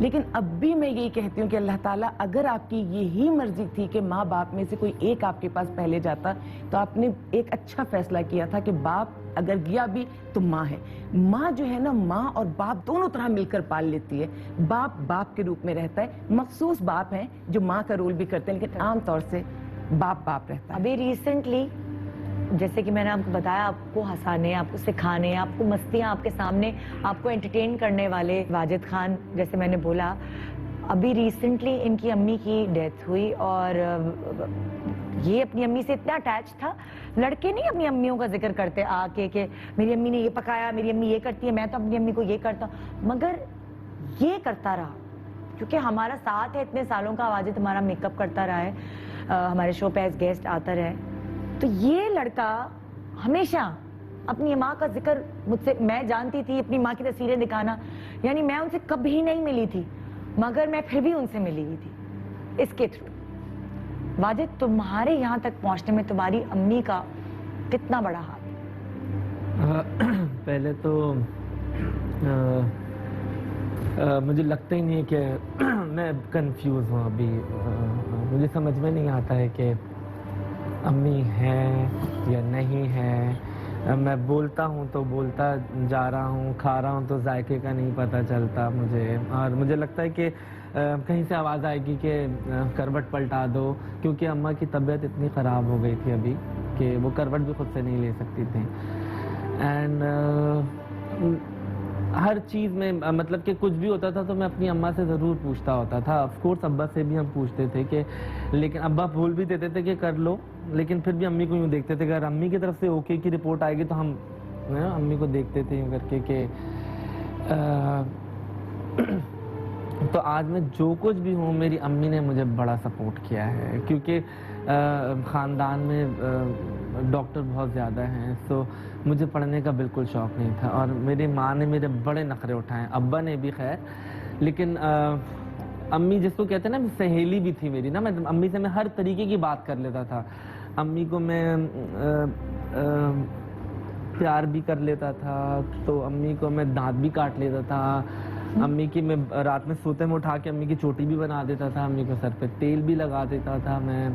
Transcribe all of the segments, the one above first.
لیکن اب بھی میں یہی کہتی ہوں کہ اللہ تعالیٰ اگر آپ کی یہی مرضی تھی کہ ماں باپ میں سے کوئی ایک آپ کے پاس پہلے جاتا تو آپ نے ایک اچھا فیصلہ کیا تھا کہ باپ اگر گیا بھی تو ماں ہے. ماں جو ہے نا, ماں اور باپ دونوں طرح مل کر پال لیتی ہے. باپ باپ کے روپ میں رہتا ہے, مخصوص باپ ہیں جو ماں کا رول بھی کرتے ہیں, لیکن عام طور سے باپ باپ رہتا ہے. ابھی ریسنٹلی جیسے کہ میں نے آپ کو بتایا, آپ کو ہنسانے, آپ کو سکھانے, آپ کو مستیاں آپ کے سامنے, آپ کو انٹرٹین کرنے والے واجد خان, جیسے میں نے بولا, ابھی ریسنٹلی ان کی امی کی ڈیتھ ہوئی اور یہ اپنی امی سے اتنا اٹیچ تھا. لڑکے نہیں اپنی امیوں کا ذکر کرتے آ کے کہ میری امی نے یہ پکایا, میری امی یہ کرتی ہے, میں تو اپنی امی کو یہ کرتا ہوں, مگر یہ کرتا رہا کیونکہ ہمارا ساتھ ہے اتنے سالوں کا. واجد ہمارا میک اپ کرتا رہا ہے, ہمارے شو پہ ایز گیسٹ آتا رہا ہے. تو یہ لڑکا ہمیشہ اپنی ماں کا ذکر مجھ سے, میں جانتی تھی اپنی ماں کی تصویریں دکھانا, یعنی میں ان سے کبھی نہیں ملی تھی مگر میں پھر بھی ان سے ملی ہوئی تھی اس کے تھرو. واجد تمہارے یہاں تک پہنچنے میں تمہاری امی کا کتنا بڑا ہاتھ؟ پہلے تو مجھے لگتا ہی نہیں ہے کہ میں کنفیوز ہوں ابھی. مجھے سمجھ میں نہیں آتا ہے کہ امی ہے یا نہیں ہے. میں بولتا ہوں تو بولتا جا رہا ہوں, کھا رہا ہوں تو ذائقے کا نہیں پتہ چلتا مجھے. اور مجھے لگتا ہے کہ کہیں سے آواز آئے گی کہ کروٹ پلٹا دو, کیونکہ اماں کی طبیعت اتنی خراب ہو گئی تھی ابھی کہ وہ کروٹ بھی خود سے نہیں لے سکتی تھیں. اینڈ ہر چیز میں مطلب کہ کچھ بھی ہوتا تھا تو میں اپنی اماں سے ضرور پوچھتا ہوتا تھا. آف کورس ابا سے بھی ہم پوچھتے تھے کہ, لیکن ابا بھول بھی دیتے تھے کہ کر لو, لیکن پھر بھی امی کو یوں دیکھتے تھے. اگر امی کی طرف سے اوکے کی رپورٹ آئے گی تو ہم امی کو دیکھتے تھے یوں کر کے کہ تو آج میں جو کچھ بھی ہوں میری امی نے مجھے بڑا سپورٹ کیا ہے, کیونکہ خاندان میں ڈاکٹر بہت زیادہ ہیں. سو مجھے پڑھنے کا بالکل شوق نہیں تھا اور میری ماں نے میرے بڑے نخرے اٹھائے, ابا نے بھی خیر. لیکن امی جس کو کہتے ہیں نا, سہیلی بھی تھی میری نا. میں امی سے میں ہر طریقے کی بات کر لیتا تھا. امی کو میں پیار بھی کر لیتا تھا, تو امی کو میں دانت بھی کاٹ لیتا تھا. امی کی میں رات میں سوتے میں اٹھا کے امی کی چوٹی بھی بنا دیتا تھا, امی کو سر پہ تیل بھی لگا دیتا تھا میں.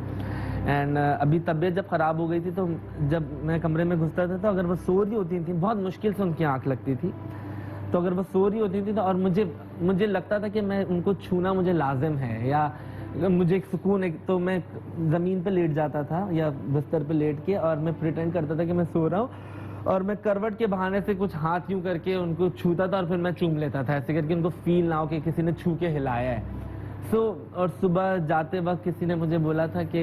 اینڈ ابھی طبیعت جب خراب ہو گئی تھی تو جب میں کمرے میں گھستا تھا تو اگر وہ سو رہی ہوتی تھیں, بہت مشکل سے ان کی آنکھ لگتی تھی, تو اگر وہ سو رہی ہوتی تھی تو اور مجھے لگتا تھا کہ میں ان کو چھونا مجھے لازم ہے یا مجھے ایک سکون ہے, تو میں زمین پہ لیٹ جاتا تھا یا بستر پہ لیٹ کے اور میں پریٹینڈ کرتا تھا کہ میں سو رہا ہوں اور میں کروٹ کے بہانے سے کچھ ہاتھ یوں کر کے ان کو چھوتا تھا اور پھر میں چوم لیتا تھا, ایسے کر کے ان کو فیل نہ ہو کہ کسی نے چھو کے ہلایا ہے. اور صبح جاتے وقت کسی نے مجھے بولا تھا کہ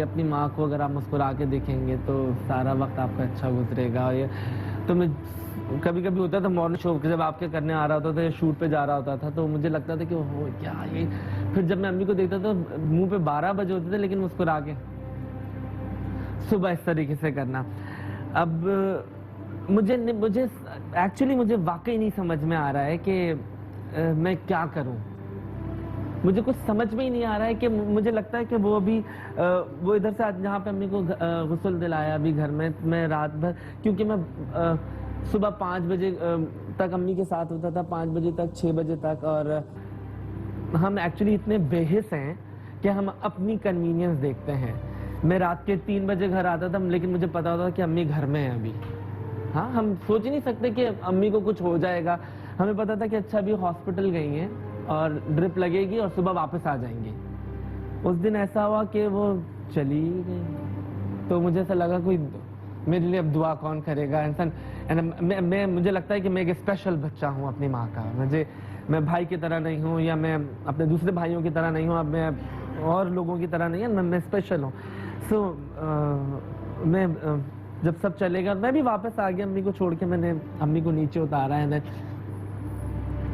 اپنی ماں کو اگر آپ مسکرا کے دیکھیں گے تو سارا وقت آپ کا اچھا گزرے گا. تو میں کبھی کبھی ہوتا تھا مارننگ شو جب آپ کے کرنے آ رہا ہوتا تھا یا شوٹ پہ جا رہا ہوتا تھا تو مجھے لگتا تھا کہ وہ کیا یہ, پھر جب میں امی کو دیکھتا تھا منہ پہ 12 بجے ہوتے تھے لیکن مسکرا کے صبح اس طریقے سے کرنا. اب مجھے ایکچولی مجھے واقعی نہیں سمجھ میں آ رہا ہے کہ میں کیا کروں. مجھے کچھ سمجھ میں ہی نہیں آ رہا ہے کہ مجھے لگتا ہے کہ وہ ابھی وہ ادھر سے جہاں پہ امی کو غسل دلایا ابھی گھر میں رات بھر, کیونکہ میں صبح 5 بجے تک امی کے ساتھ ہوتا تھا, 5 بجے تک 6 بجے تک, اور ہم ایکچولی اتنے بے حس ہیں کہ ہم اپنی کنوینئنس دیکھتے ہیں. میں رات کے 3 بجے گھر آتا تھا لیکن مجھے پتا ہوتا تھا کہ امی گھر میں ہیں ابھی. ہاں, ہم سوچ ہی نہیں سکتے کہ امی کو کچھ ہو جائے گا. ہمیں پتا تھا کہ اچھا ابھی ہاسپٹل گئی ہیں اور ڈرپ لگے گی اور صبح واپس آ جائیں گے. اس دن ایسا ہوا کہ وہ چلی گئی تو مجھے ایسا لگا کوئی میرے لیے اب دعا کون کرے گا انسان. مجھے لگتا ہے کہ میں ایک اسپیشل بچہ ہوں اپنی ماں کا. میں بھائی کی طرح نہیں ہوں یا میں اپنے دوسرے بھائیوں کی طرح نہیں ہوں, اب میں اور لوگوں کی طرح نہیں ہوں, میں اسپیشل ہوں. سو میں جب سب چلے گا میں بھی واپس آ گیا امی کو چھوڑ کے. میں نے امی کو نیچے اتارا ہے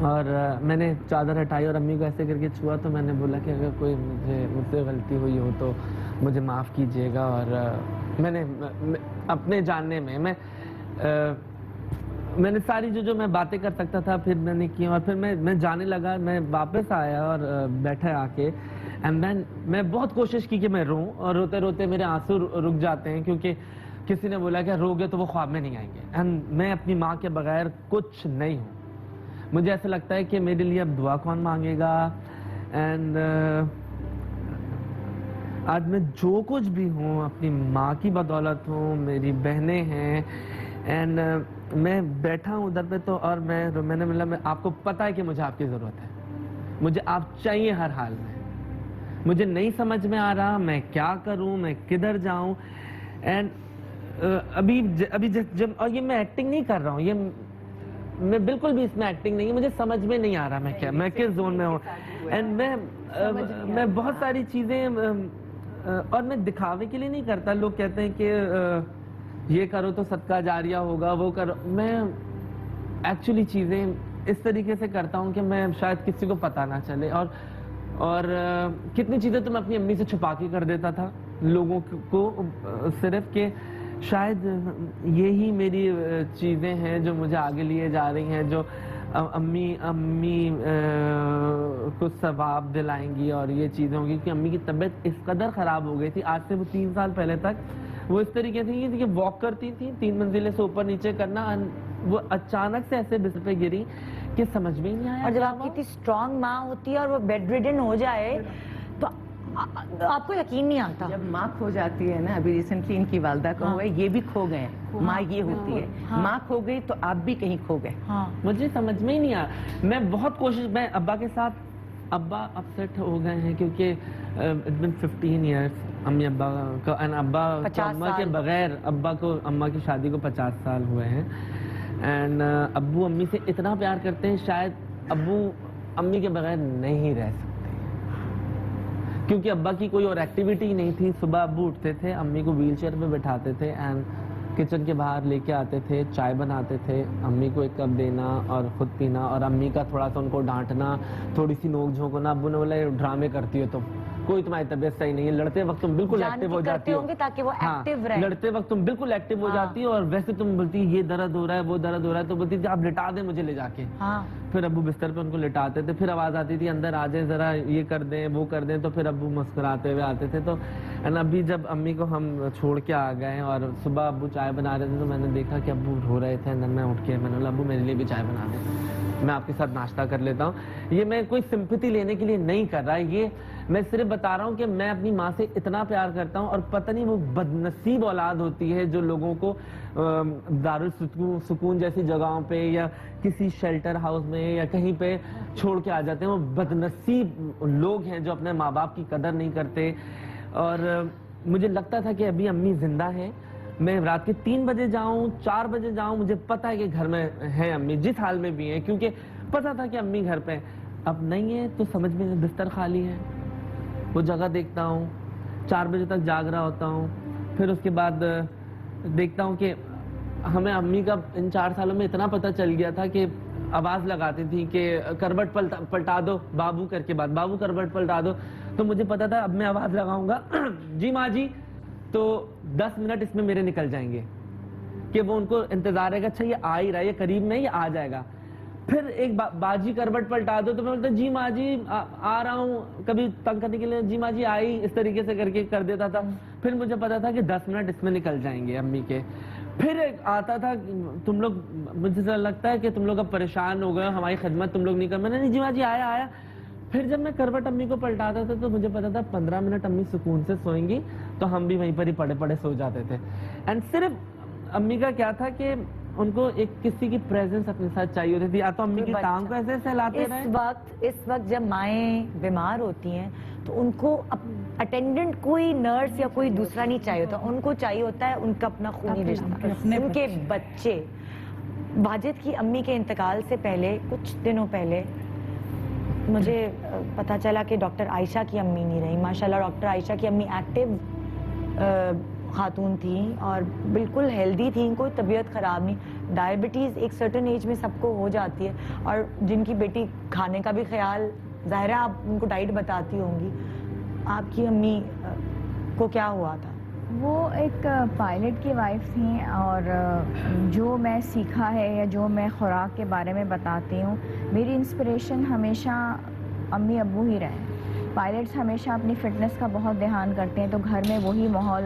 اور میں نے چادر ہٹائی اور امی کو ایسے کر کے چھوا, تو میں نے بولا کہ اگر کوئی مجھ سے غلطی ہوئی ہو تو مجھے معاف کیجیے گا. اور میں نے اپنے جاننے میں نے ساری جو میں باتیں کر سکتا تھا پھر میں نے کی, اور پھر میں جانے لگا. میں واپس آیا اور بیٹھا آ کے, اینڈ دین میں بہت کوشش کی کہ میں روں, اور روتے روتے میرے آنسو رک جاتے ہیں کیونکہ کسی نے بولا کہ رو گے تو وہ خواب میں نہیں آئیں گے. اینڈ میں اپنی ماں کے بغیر کچھ نہیں ہوں. مجھے ایسا لگتا ہے کہ میرے لیے اب دعا کون مانگے گا. اینڈ آج میں جو کچھ بھی ہوں اپنی ماں کی بدولت ہوں, میری بہنیں ہیں, اینڈ میں بیٹھا ہوں ادھر پہ تو, اور میں نے مطلب آپ کو پتہ ہے کہ مجھے آپ کی ضرورت ہے, مجھے آپ چاہیے ہر حال میں. مجھے نہیں سمجھ میں آ رہا میں کیا کروں, میں کدھر جاؤں. اینڈ ابھی جب, اور یہ میں ایکٹنگ نہیں کر رہا ہوں, یہ میں بالکل بھی اس میں ایکٹنگ نہیں ہے, مجھے سمجھ میں نہیں آ رہا میں کس زون میں ہوں. اینڈ میں بہت ساری چیزیں, اور میں دکھاوے کے لیے نہیں کرتا. لوگ کہتے ہیں کہ یہ کرو تو صدقہ جاریہ ہوگا, وہ کرو. میں ایکچولی چیزیں اس طریقے سے کرتا ہوں کہ میں شاید کسی کو پتہ نہ چلے. اور کتنی چیزیں تو میں اپنی امی سے چھپا کے کر دیتا تھا لوگوں کو, صرف کہ شاید یہی میری چیزیں ہیں جو مجھے آگے لیے جا رہی ہیں, جو امی کو ثواب دلائیں گی اور یہ چیزیں ہوں گی. کہ امی کی طبیعت اس قدر خراب ہو گئی تھی, آج سے وہ 3 سال پہلے تک وہ اس طریقے سے کہ واک کرتی تھی 3 منزلیں سے اوپر نیچے کرنا, وہ اچانک سے ایسے بستر پہ گری کہ سمجھ میں ہی نہیں آیا. اور جب آپ کی اتنی اسٹرانگ ماں ہوتی ہے اور وہ بیڈ ریڈن ہو جائے تو آپ کو یقین نہیں آتا. جب ماں کھو جاتی ہے نا, ابھی ریسنٹلی ان کی والدہ کو ہوا ہے, یہ بھی کھو گئے. ماں یہ ہوتی ہے, ماں کھو گئی تو آپ بھی کہیں کھو گئے. مجھے سمجھ میں ہی نہیں آیا. میں بہت کوشش, میں ابا کے ساتھ, ابا اپسیٹ ہو گئے ہیں کیونکہ it's been 15 years امی ابا کا, ابا اماں کے بغیر, ابا کو اماں کی شادی کو 50 سال ہوئے ہیں. اینڈ ابو امی سے اتنا پیار کرتے ہیں, شاید ابو امی کے بغیر نہیں رہ سکتے کیونکہ ابا کی کوئی اور ایکٹیویٹی نہیں تھی. صبح ابو اٹھتے تھے, امی کو ویل چیئر پہ بٹھاتے تھے اینڈ کچن کے باہر لے کے آتے تھے, چائے بناتے تھے, امی کو 1 کپ دینا اور خود پینا, اور امی کا تھوڑا سا ان کو ڈانٹنا, تھوڑی سی نوک جھونک ہونا. ابو نے بولا یہ ڈرامے کرتی ہو تم, کوئی تمہاری طبیعت صحیح نہیں ہے, لڑتے وقت تم بالکل ایکٹیو ہو جاتی ہو, تاکہ وہ ایکٹیو رہے. لڑتے وقت تم بالکل ایکٹیو ہو جاتی ہو, اور ویسے تم بولتی یہ درد ہو رہا ہے وہ درد ہو رہا ہے, تو بولتی تھی آپ لٹا دیں مجھے لے جا کے. پھر ابو بستر پہ ان کو لٹاتے تھے, پھر آواز آتی تھی اندر آ جائیں ذرا, یہ کر دیں وہ کر دیں, تو پھر ابو مسکراتے ہوئے آتے تھے. تو ابھی جب امی کو ہم چھوڑ کے آ گئے اور صبح ابو چائے بنا رہے تھے تو میں نے دیکھا کہ ابو رو رہے تھے. میں اٹھ کے میں نے بولا ابو میرے لیے بھی چائے بنا دیں, میں آپ کے ساتھ ناشتہ کر لیتا ہوں. یہ میں کوئی سمپتھی لینے کے لیے نہیں کر رہا, یہ میں صرف بتا رہا ہوں کہ میں اپنی ماں سے اتنا پیار کرتا ہوں, اور پتہ نہیں وہ بدنصیب اولاد ہوتی ہے جو لوگوں کو دارالسکون جیسی جگہوں پہ یا کسی شیلٹر ہاؤس میں یا کہیں پہ چھوڑ کے آ جاتے ہیں. وہ بدنصیب لوگ ہیں جو اپنے ماں باپ کی قدر نہیں کرتے. اور مجھے لگتا تھا کہ ابھی امی زندہ ہیں, میں رات کے 3 بجے جاؤں 4 بجے جاؤں, مجھے پتا ہے کہ گھر میں ہیں امی, جس حال میں بھی ہیں, کیونکہ پتا تھا کہ امی گھر پہ. اب نہیں ہے تو سمجھ میں بستر خالی ہے, وہ جگہ دیکھتا ہوں, 4 بجے تک جاگ رہا ہوتا ہوں. پھر اس کے بعد دیکھتا ہوں کہ ہمیں امی کا ان 4 سالوں میں اتنا پتہ چل گیا تھا کہ آواز لگاتی تھی کہ کروٹ پلٹا دو بابو کر کے بعد, بابو کروٹ پلٹا دو. تو مجھے پتا تھا اب میں آواز لگاؤں گا جی ماں جی, تو 10 منٹ اس میں میرے نکل جائیں گے کہ وہ ان کو انتظار ہے کہ اچھا یہ آ ہی رہا ہے, یہ قریب میں یہ آ جائے گا. پھر ایک باجی کروٹ پلٹا دو تو میں بولتا جی ماں جی آ رہا ہوں, کبھی تنگ کرنے کے لیے جی ماں جی آئی, اس طریقے سے کر کے کر دیتا تھا. پھر مجھے پتا تھا کہ 10 منٹ اس میں نکل جائیں گے امی کے. پھر ایک آتا تھا تم لوگ, مجھے لگتا ہے کہ تم لوگ اب پریشان ہو گئے, ہماری خدمت تم لوگ نہیں کر. میں نے نہیں جی ماں جی آیا. پھر جب میں کروٹ امی کو پلٹاتا تھا تو مجھے پتا تھا 15 منٹ امی سکون سے سوئیں گی, تو ہم بھی وہیں پر ہی پڑے پڑے سو جاتے تھے. اینڈ صرف امی کا کیا تھا کہ ان کو ایک کسی کی پریزنس اپنے ساتھ چاہیے ہوتی تھی, یا تو امی کی ٹانگ کو ایسے سہلاتے رہے. اس وقت جب مائیں بیمار ہوتی ہیں تو ان کو اٹینڈنٹ کوئی نرس یا کوئی دوسرا نہیں چاہیے ہوتا, ان کو چاہیے ہوتا ہے ان کا اپنا خونی رشتہ, ان کے بچے. باجد کی امی کے انتقال سے پہلے کچھ دنوں پہلے مجھے پتا چلا کہ ڈاکٹر عائشہ کی امی نہیں رہی. ماشاءاللہ ڈاکٹر عائشہ کی امی ایکٹیو خاتون تھیں اور بالکل ہیلدی تھیں, کوئی طبیعت خراب نہیں. ڈائبٹیز ایک سرٹن ایج میں سب کو ہو جاتی ہے, اور جن کی بیٹی کھانے کا بھی خیال, ظاہر ہے آپ ان کو ڈائٹ بتاتی ہوں گی. آپ کی امی کو کیا ہوا تھا؟ وہ ایک پائلٹ کی وائف تھیں, اور جو میں سیکھا ہے یا جو میں خوراک کے بارے میں بتاتی ہوں, میری انسپریشن ہمیشہ امی ابو ہی رہے. پائلٹس ہمیشہ اپنی فٹنس کا بہت دھیان کرتے ہیں, تو گھر میں وہی ماحول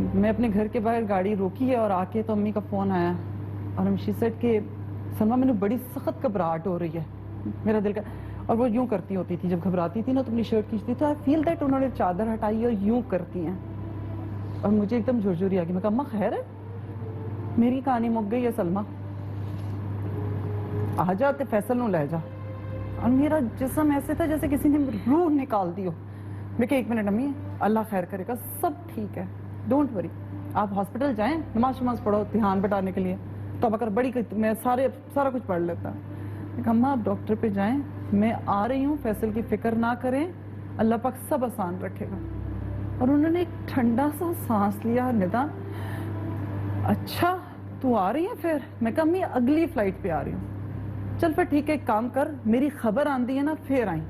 میں اپنے گھر کے باہر گاڑی روکی ہے اور آ کے تو امی کا فون آیا اور شی سیڈ کہ سلما میں نے بڑی سخت گھبراہٹ ہو رہی ہے میرا دل کا. اور وہ یوں کرتی ہوتی تھی جب گھبراتی تھی نا تو اپنی شرٹ کھینچتی تھی. آئی فیل دیٹ انہوں نے چادر ہٹائی اور یوں کرتی ہیں اور مجھے ایک دم جھرجھری آ گئی. میں کہا اماں خیر ہے, میری کہانی مک گئی ہے سلما, آ جا تے فیصل نو لے جا. اور میرا جسم ایسے تھا جیسے کسی نے روح نکال دی ہو. میں کہ 1 منٹ امی, اللہ خیر کرے گا, سب ٹھیک ہے, ڈونٹ وری, آپ ہاسپٹل جائیں, نماز شماز پڑھو دھیان بٹانے کے لیے, توبہ کر بڑی میں سارا کچھ پڑھ لیتا. میں کہا اماں آپ ڈاکٹر پہ جائیں, میں آ رہی ہوں, فیصل کی فکر نہ کریں, اللہ پاک سب آسان رکھے گا. اور انہوں نے ایک ٹھنڈا سا سانس لیا, ندا اچھا تو آ رہی ہے پھر؟ میں کہا امی اگلی فلائٹ پہ آ رہی ہوں. چل پھر ٹھیک ہے, ایک کام کر, میری خبر آندی ہے نا پھر آئیں,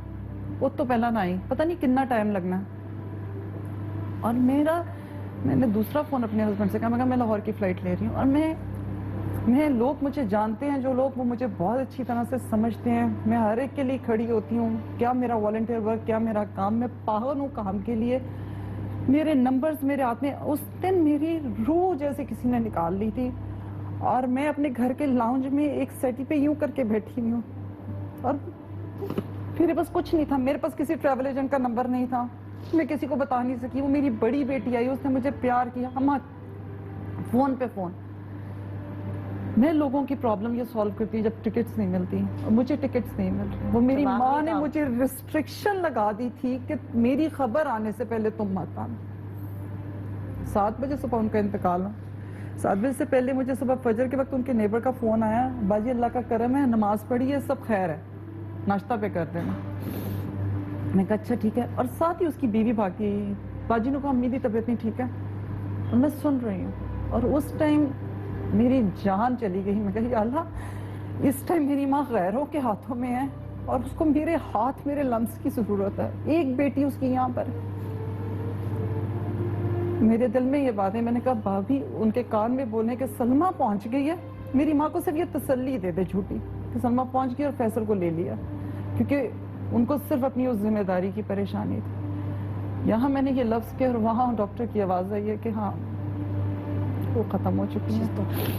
وہ تو پہلا نہ آئی, پتہ نہیں کتنا ٹائم لگنا. اور میں نے دوسرا فون اپنے ہسبینڈ سے کہا, میں کہا میں لاہور کی فلائٹ لے رہی ہوں. اور میں لوگ مجھے جانتے ہیں, جو لوگ وہ مجھے بہت اچھی طرح سے سمجھتے ہیں, میں ہر ایک کے لیے کھڑی ہوتی ہوں. کیا میرا والنٹیئر ورک, کیا میرا کام, میں پاگل ہوں کام کے لیے. میرے نمبرز میرے ہاتھ میں. اس دن میری روح جیسے کسی نے نکال لی تھی اور میں اپنے گھر کے لاؤنج میں ایک سیٹی پہ یوں کر کے بیٹھی ہوئی ہوں. اور میرے پاس کچھ نہیں تھا, میرے پاس کسی ٹریول ایجنٹ کا نمبر نہیں تھا, میں کسی کو بتا نہیں سکی. وہ میری بڑی بیٹی آئی, اس نے مجھے پیار کیا, ہم فون پہ فون. میں لوگوں کی پرابلم یہ سالو کرتی جب ٹکٹس نہیں ملتی, اور مجھے ٹکٹس نہیں مل رہی. وہ میری ماں نے مجھے ریسٹرکشن لگا دی تھی کہ میری خبر آنے سے پہلے تم مت آنا. 7 بجے صبح ان کا انتقال ہوا. 7 بجے سے پہلے مجھے صبح فجر کے وقت ان کے نیبر کا فون آیا, باجی اللہ کا کرم ہے, نماز پڑھی ہے, سب خیر ہے, ناشتہ پہ کر دینا. میں کہا اچھا ٹھیک ہے. اور ساتھ ہی اس کی بیوی بھاگی, باجی نے کہا امی دی طبیعت نہیں ٹھیک ہے. اور میں سن رہی ہوں, اور اس ٹائم میری جان چلی گئی. میں کہا یا اللہ, اس ٹائم میری ماں غیروں کے ہاتھوں میں ہے اور اس کو میرے ہاتھ, میرے لمس کی ضرورت ہے. ایک بیٹی اس کی یہاں پر. میرے دل میں یہ بات ہے, میں نے کہا بھابھی ان کے کان میں بولنے کہ سلما پہنچ گئی ہے. میری ماں کو صرف یہ تسلی دے دے جھوٹی کہ سلما پہنچ گئی اور فیصل کو لے لیا, کیونکہ ان کو صرف اپنی اس ذمہ داری کی پریشانی تھی. یہاں میں نے یہ لفظ کیا اور وہاں ڈاکٹر کی آواز آئی ہے کہ ہاں وہ ختم ہو چکی ہے.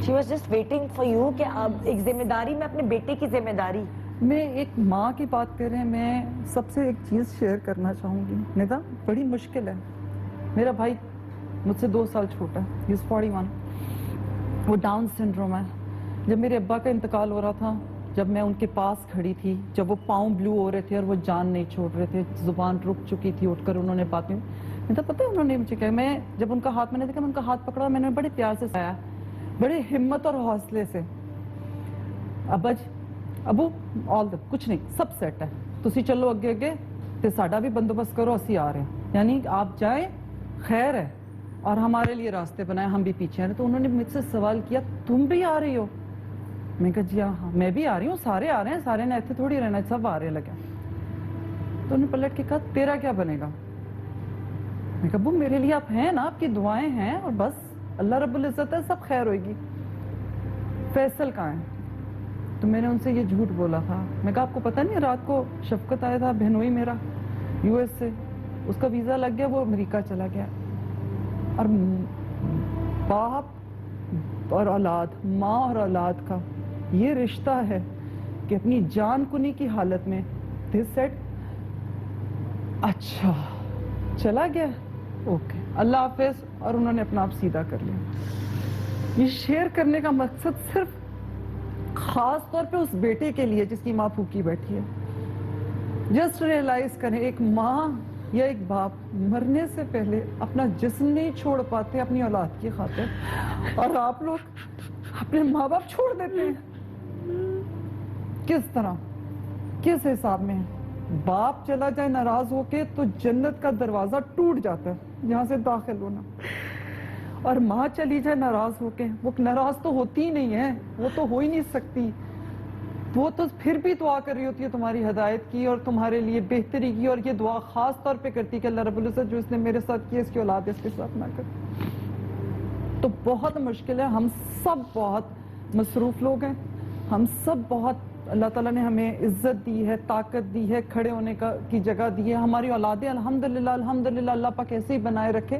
She was just waiting for you کہ اب ایک ذمہ داری, میں اپنے بیٹے کی ذمہ داری. میں ایک ماں کی بات کر رہے ہیں, میں سب سے ایک چیز شیئر کرنا چاہوں گی. ندا بڑی مشکل ہے, میرا بھائی مجھ سے 2 سال چھوٹا ہے, he is 41, وہ ڈاؤن سنڈروم ہے. جب میرے ابا کا انتقال ہو رہا تھا, جب میں ان کے پاس کھڑی تھی, جب وہ پاؤں بلو ہو رہے تھے اور وہ جان نہیں چھوڑ رہے تھے, زبان رک چکی تھی, اٹھ کر انہوں نے باتیں, مجھے تو پتہ ہے انہوں نے مجھے کہا, میں جب ان کا ہاتھ میں نے دیکھا, میں ان کا ہاتھ پکڑا, میں نے بڑے پیار سے سایا, بڑے ہمت اور حوصلے سے, ابو آل دا کچھ نہیں, سب سیٹ ہے, تسی چلو اگے اگے تے ساڈا بھی بندوبست کرو, اسی آ رہے ہیں, یعنی آپ جائیں خیر ہے, اور ہمارے لیے راستے بنائے, ہم بھی پیچھے آ رہے. تو انہوں نے مجھ سے سوال کیا, تم بھی آ رہی ہو؟ میں کہا جی ہاں میں بھی آ رہی ہوں, سارے آ رہے ہیں, سارے نے ایسے تھوڑی رہنا, سب آ رہے لگے. تو انہوں نے پلٹ کے کہا تیرا کیا بنے گا؟ میں کہا ابو میرے لیے آپ ہیں نا, آپ کی دعائیں ہیں, اور بس اللہ رب العزت ہے, سب خیر ہوئے گی. فیصل کہاں ہے؟ تو میں نے ان سے یہ جھوٹ بولا تھا. میں کہا آپ کو پتہ نہیں, رات کو شفقت آیا تھا, بہنوئی میرا, US سے, اس کا ویزا لگ گیا, وہ امریکہ چلا گیا. اور باپ اور اولاد, ماں اور اولاد کا یہ رشتہ ہے کہ اپنی جان کنی کی حالت میں they said اچھا چلا گیا, اوکے اللہ حافظ, اور انہوں نے اپنا آپ سیدھا کر لیا. یہ شیئر کرنے کا مقصد صرف خاص طور پہ اس بیٹے کے لیے جس کی ماں پھوکی بیٹھی ہے. جسٹ ریئلائز کریں, ایک ماں یا ایک باپ مرنے سے پہلے اپنا جسم نہیں چھوڑ پاتے اپنی اولاد کی خاطر, اور آپ لوگ اپنے ماں باپ چھوڑ دیتے ہیں. کس طرح, کس حساب میں؟ باپ چلا جائے ناراض ہو کے تو جنت کا دروازہ ٹوٹ جاتا ہے یہاں سے داخل ہونا, اور ماں چلی جائے ناراض ہو کے, وہ ناراض تو ہوتی ہی نہیں ہے, وہ تو ہو ہی نہیں سکتی, وہ تو پھر بھی دعا کر رہی ہوتی ہے تمہاری ہدایت کی اور تمہارے لیے بہتری کی, اور یہ دعا خاص طور پہ کرتی کہ اللہ رب العزت جو اس نے میرے ساتھ کیا, اس کی اولاد اس کے ساتھ نہ کر. تو بہت مشکل ہے, ہم سب بہت مصروف لوگ ہیں, ہم سب بہت, اللہ تعالیٰ نے ہمیں عزت دی ہے, طاقت دی ہے, کھڑے ہونے کی جگہ دی ہے. ہماری اولادیں الحمدللہ الحمدللہ اللہ پاک ایسے ہی بنائے رکھے.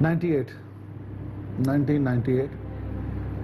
1998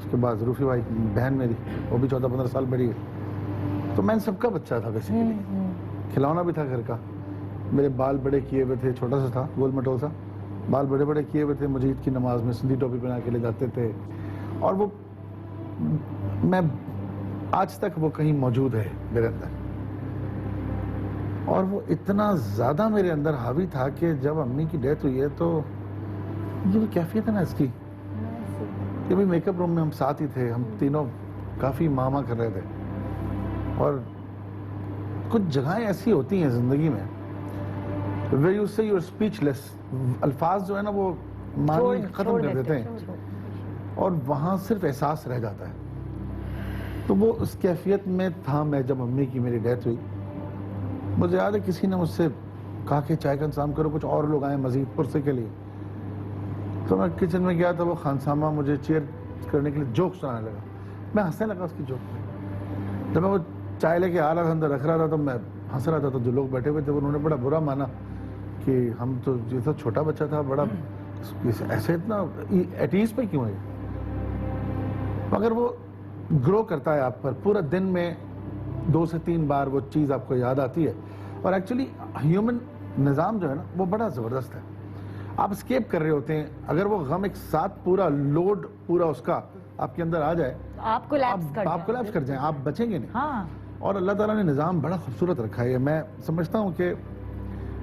اس کے بعد ظروفی بھائی بہن میری وہ بھی 14-15 سال بڑی ہے. تو میں ان سب کا بچہ تھا بیسیکلی. کھلونا بھی تھا گھر کا. میرے بال بڑے کیے ہوئے تھے, چھوٹا سا تھا گول مٹول سا, بال بڑے بڑے کیے ہوئے تھے. مجھے عید کی نماز میں سندھی ٹوپی پہنا کے لے جاتے تھے, اور وہ میں آج تک وہ کہیں موجود ہے میرے اندر. اور وہ اتنا زیادہ میرے اندر حاوی تھا کہ جب امی کی ڈیتھ ہوئی ہے تو جو کیفیت ہے نا اس کی, کہ بھی میک اپ روم میں ہم ساتھ ہی تھے, ہم تینوں کافی ماما کر رہے تھے. اور کچھ جگہیں ایسی ہوتی ہیں زندگی میں where you say you're speechless, الفاظ جو ہے نا وہ معنی ختم کر دیتے ہیں, اور وہاں صرف احساس رہ جاتا ہے. تو وہ اس کیفیت میں تھا میں جب امی کی میری ڈیتھ ہوئی. مجھے یاد ہے کسی نے مجھ سے کہا کہ چائے کا انتظام کرو, کچھ اور لوگ آئے مزید پرسے کے لیے. تو میں کچن میں گیا تو وہ خانسامہ مجھے چیئر کرنے کے لیے جوک سنانے لگا. میں ہنسنے لگا اس کی جوک پہ. جب میں وہ چائے لے کے آ رہا تھا اندر رکھ رہا تھا تو میں ہنس رہا تھا. تو جو لوگ بیٹھے ہوئے تھے انہوں نے بڑا برا مانا کہ ہم تو یہ تو چھوٹا بچہ تھا, بڑا ایسے اتنا ایٹ ایز پہ کیوں ہے. مگر وہ گرو کرتا ہے آپ پر. پورا دن میں 2 سے 3 بار وہ چیز آپ کو یاد آتی ہے. اور ایکچولی ہیومن نظام جو ہے نا وہ بڑا زبردست ہے. آپ اسکیپ کر رہے ہوتے ہیں, اگر وہ غم ایک ساتھ پورا لوڈ پورا اس کا آپ کے اندر آ جائے, آپ کولیپس کر جائیں, آپ بچیں گے نہیں. ہاں. اور اللہ تعالیٰ نے نظام بڑا خوبصورت رکھا ہے. میں سمجھتا ہوں کہ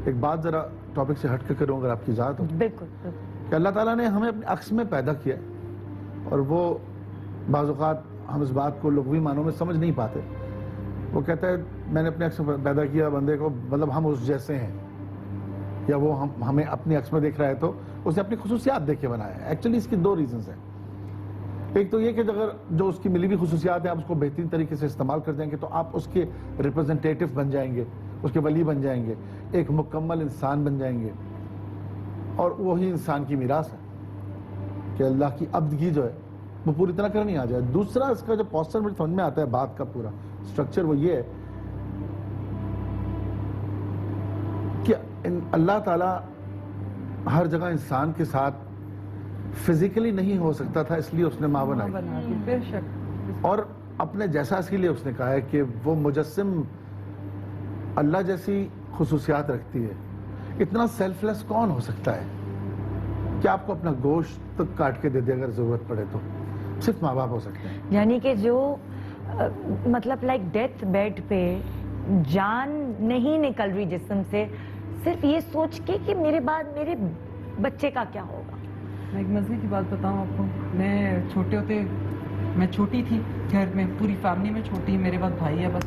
ایک بات ذرا ٹاپک سے ہٹ کے کروں اگر آپ کی ذات ہو, بالکل, کہ اللہ تعالیٰ نے ہمیں اپنے عکس میں پیدا کیا ہے, اور وہ بعض اوقات ہم اس بات کو لغوی معنوں میں سمجھ نہیں پاتے. وہ کہتا ہے میں نے اپنے عکس میں پیدا کیا بندے کو, مطلب ہم اس جیسے ہیں, یا وہ ہمیں اپنے عکس میں دیکھ رہا ہے تو اس نے اپنی خصوصیات دیکھ کے بنایا ہے. ایکچولی اس کی 2 ریزنز ہیں. ایک تو یہ کہ اگر جو اس کی ملی ہوئی خصوصیات ہیں آپ اس کو بہترین طریقے سے استعمال کر دیں گے تو آپ اس کے ریپرزنٹیٹو بن جائیں گے, اس کے ولی بن جائیں گے, ایک مکمل انسان بن جائیں گے. اور وہی انسان کی میراث ہے کہ اللہ کی عبدگی جو ہے وہ پوری طرح کرنی آ جائے. دوسرا اس کا جو پوسچر مجھے سمجھ میں آتا ہے بات کا پورا سٹرکچر وہ یہ ہے کہ اللہ تعالیٰ ہر جگہ انسان کے ساتھ فزیکلی نہیں ہو سکتا تھا, اس لیے اس نے ماں بنائی. بے شک. اور اپنے جیسا اس کے لیے اس نے کہا ہے کہ وہ مجسم اللہ جیسی خصوصیات رکھتی ہے. اتنا سیلف لیس کون ہو سکتا ہے کہ آپ کو اپنا گوشت تک کاٹ کے دے دے اگر ضرورت پڑے تو؟ صرف ماں باپ ہو سکتے ہیں. یعنی کہ جو مطلب لائک ڈیتھ بیڈ پہ جان نہیں نکل رہی جسم سے, صرف یہ سوچ کے کہ میرے بعد میرے بچے کا کیا ہوگا. میں ایک مزے کی بات بتاؤں آپ کو. میں چھوٹے ہوتے, میں چھوٹی تھی گھر میں, پوری فیملی میں چھوٹی, میرے بعد بھائی ہے بس.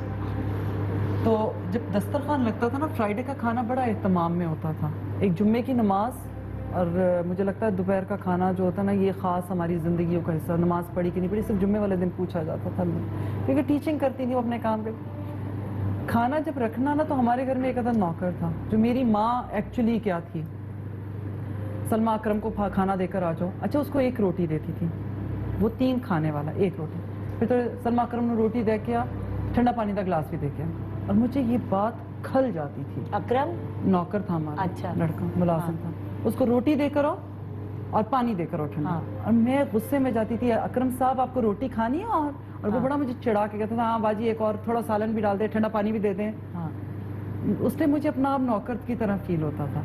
تو جب دسترخوان لگتا تھا نا, فرائیڈے کا کھانا بڑا اہتمام میں ہوتا تھا. ایک جمعے کی نماز, اور مجھے لگتا ہے دوپہر کا کھانا جو ہوتا ہے نا یہ خاص ہماری زندگیوں کا حصہ. نماز پڑھی کہ نہیں پڑھی صرف جمعے والے دن پوچھا جاتا تھا, کیونکہ ٹیچنگ کرتی تھی وہ اپنے کام پہ. کھانا جب رکھنا نا تو ہمارے گھر میں ایک آدھا نوکر تھا جو میری ماں ایکچولی کیا تھی, سلمہ اکرم کو کھانا دے کر آ جاؤ. اچھا اس کو 1 روٹی دیتی تھی, وہ 3 کھانے والا 1 روٹی. پھر تو سلمہ اکرم نے روٹی دے کے ٹھنڈا پانی کا گلاس بھی دے کے, اور مجھے یہ بات کھل جاتی تھی. اکرم نوکر تھا ہمارا, اچھا لڑکا ملازم تھا, اس کو روٹی دے کر آؤ اور پانی دے کر آؤ ٹھنڈا. اور میں غصے میں جاتی تھی, اکرم صاحب آپ کو روٹی کھانی ہے, اور وہ بڑا مجھے چڑھا کے کہتا تھا ہاں باجی ایک اور تھوڑا سالن بھی ڈال دیں, ٹھنڈا پانی بھی دے دیں. اس نے مجھے اپنا آپ نوکر کی طرح فیل ہوتا تھا.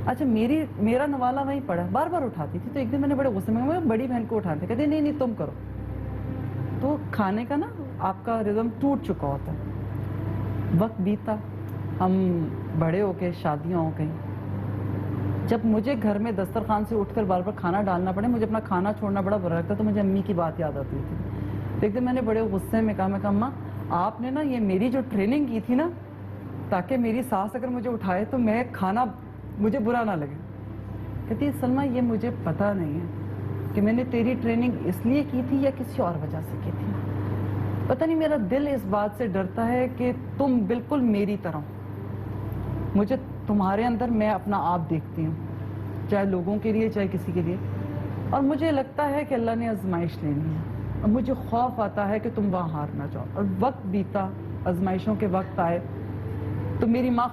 اچھا میرا نوالا وہیں پڑا, بار بار اٹھاتی تھی. تو ایک دن میں نے بڑے غصے میں بڑی بہن کو اٹھاتے, کہتے نہیں تم کرو. تو کھانے کا نا آپ کا رزم ٹوٹ چکا ہوتا ہے. وقت بیتا, ہم بڑے ہو کے شادیاں ہو گئیں. جب مجھے گھر میں دسترخوان سے اٹھ کر بار بار کھانا ڈالنا پڑے, مجھے اپنا کھانا چھوڑنا بڑا برا لگتا, تو مجھے امی کی بات یاد آتی تھی. ایک دن میں نے بڑے غصے میں کہا اماں آپ نے نا یہ میری جو ٹریننگ کی تھی نا, تاکہ میری ساس اگر مجھے اٹھائے تو میں کھانا مجھے برا نہ لگے. کہتی سلمہ یہ مجھے پتہ نہیں ہے کہ میں نے تیری ٹریننگ اس لیے کی تھی یا کسی اور وجہ سے کی تھی. پتہ نہیں میرا دل اس بات سے ڈرتا ہے کہ تم بالکل میری طرح, مجھے تمہارے اندر میں اپنا آپ دیکھتی ہوں, چاہے لوگوں کے لیے چاہے کسی کے لیے. اور مجھے لگتا ہے کہ اللہ نے آزمائش لینی ہے, اور مجھے خوف آتا ہے کہ تم وہاں ہار نہ جاؤ. اور وقت بیتا, آزمائشوں کے وقت آئے, تو میری ماں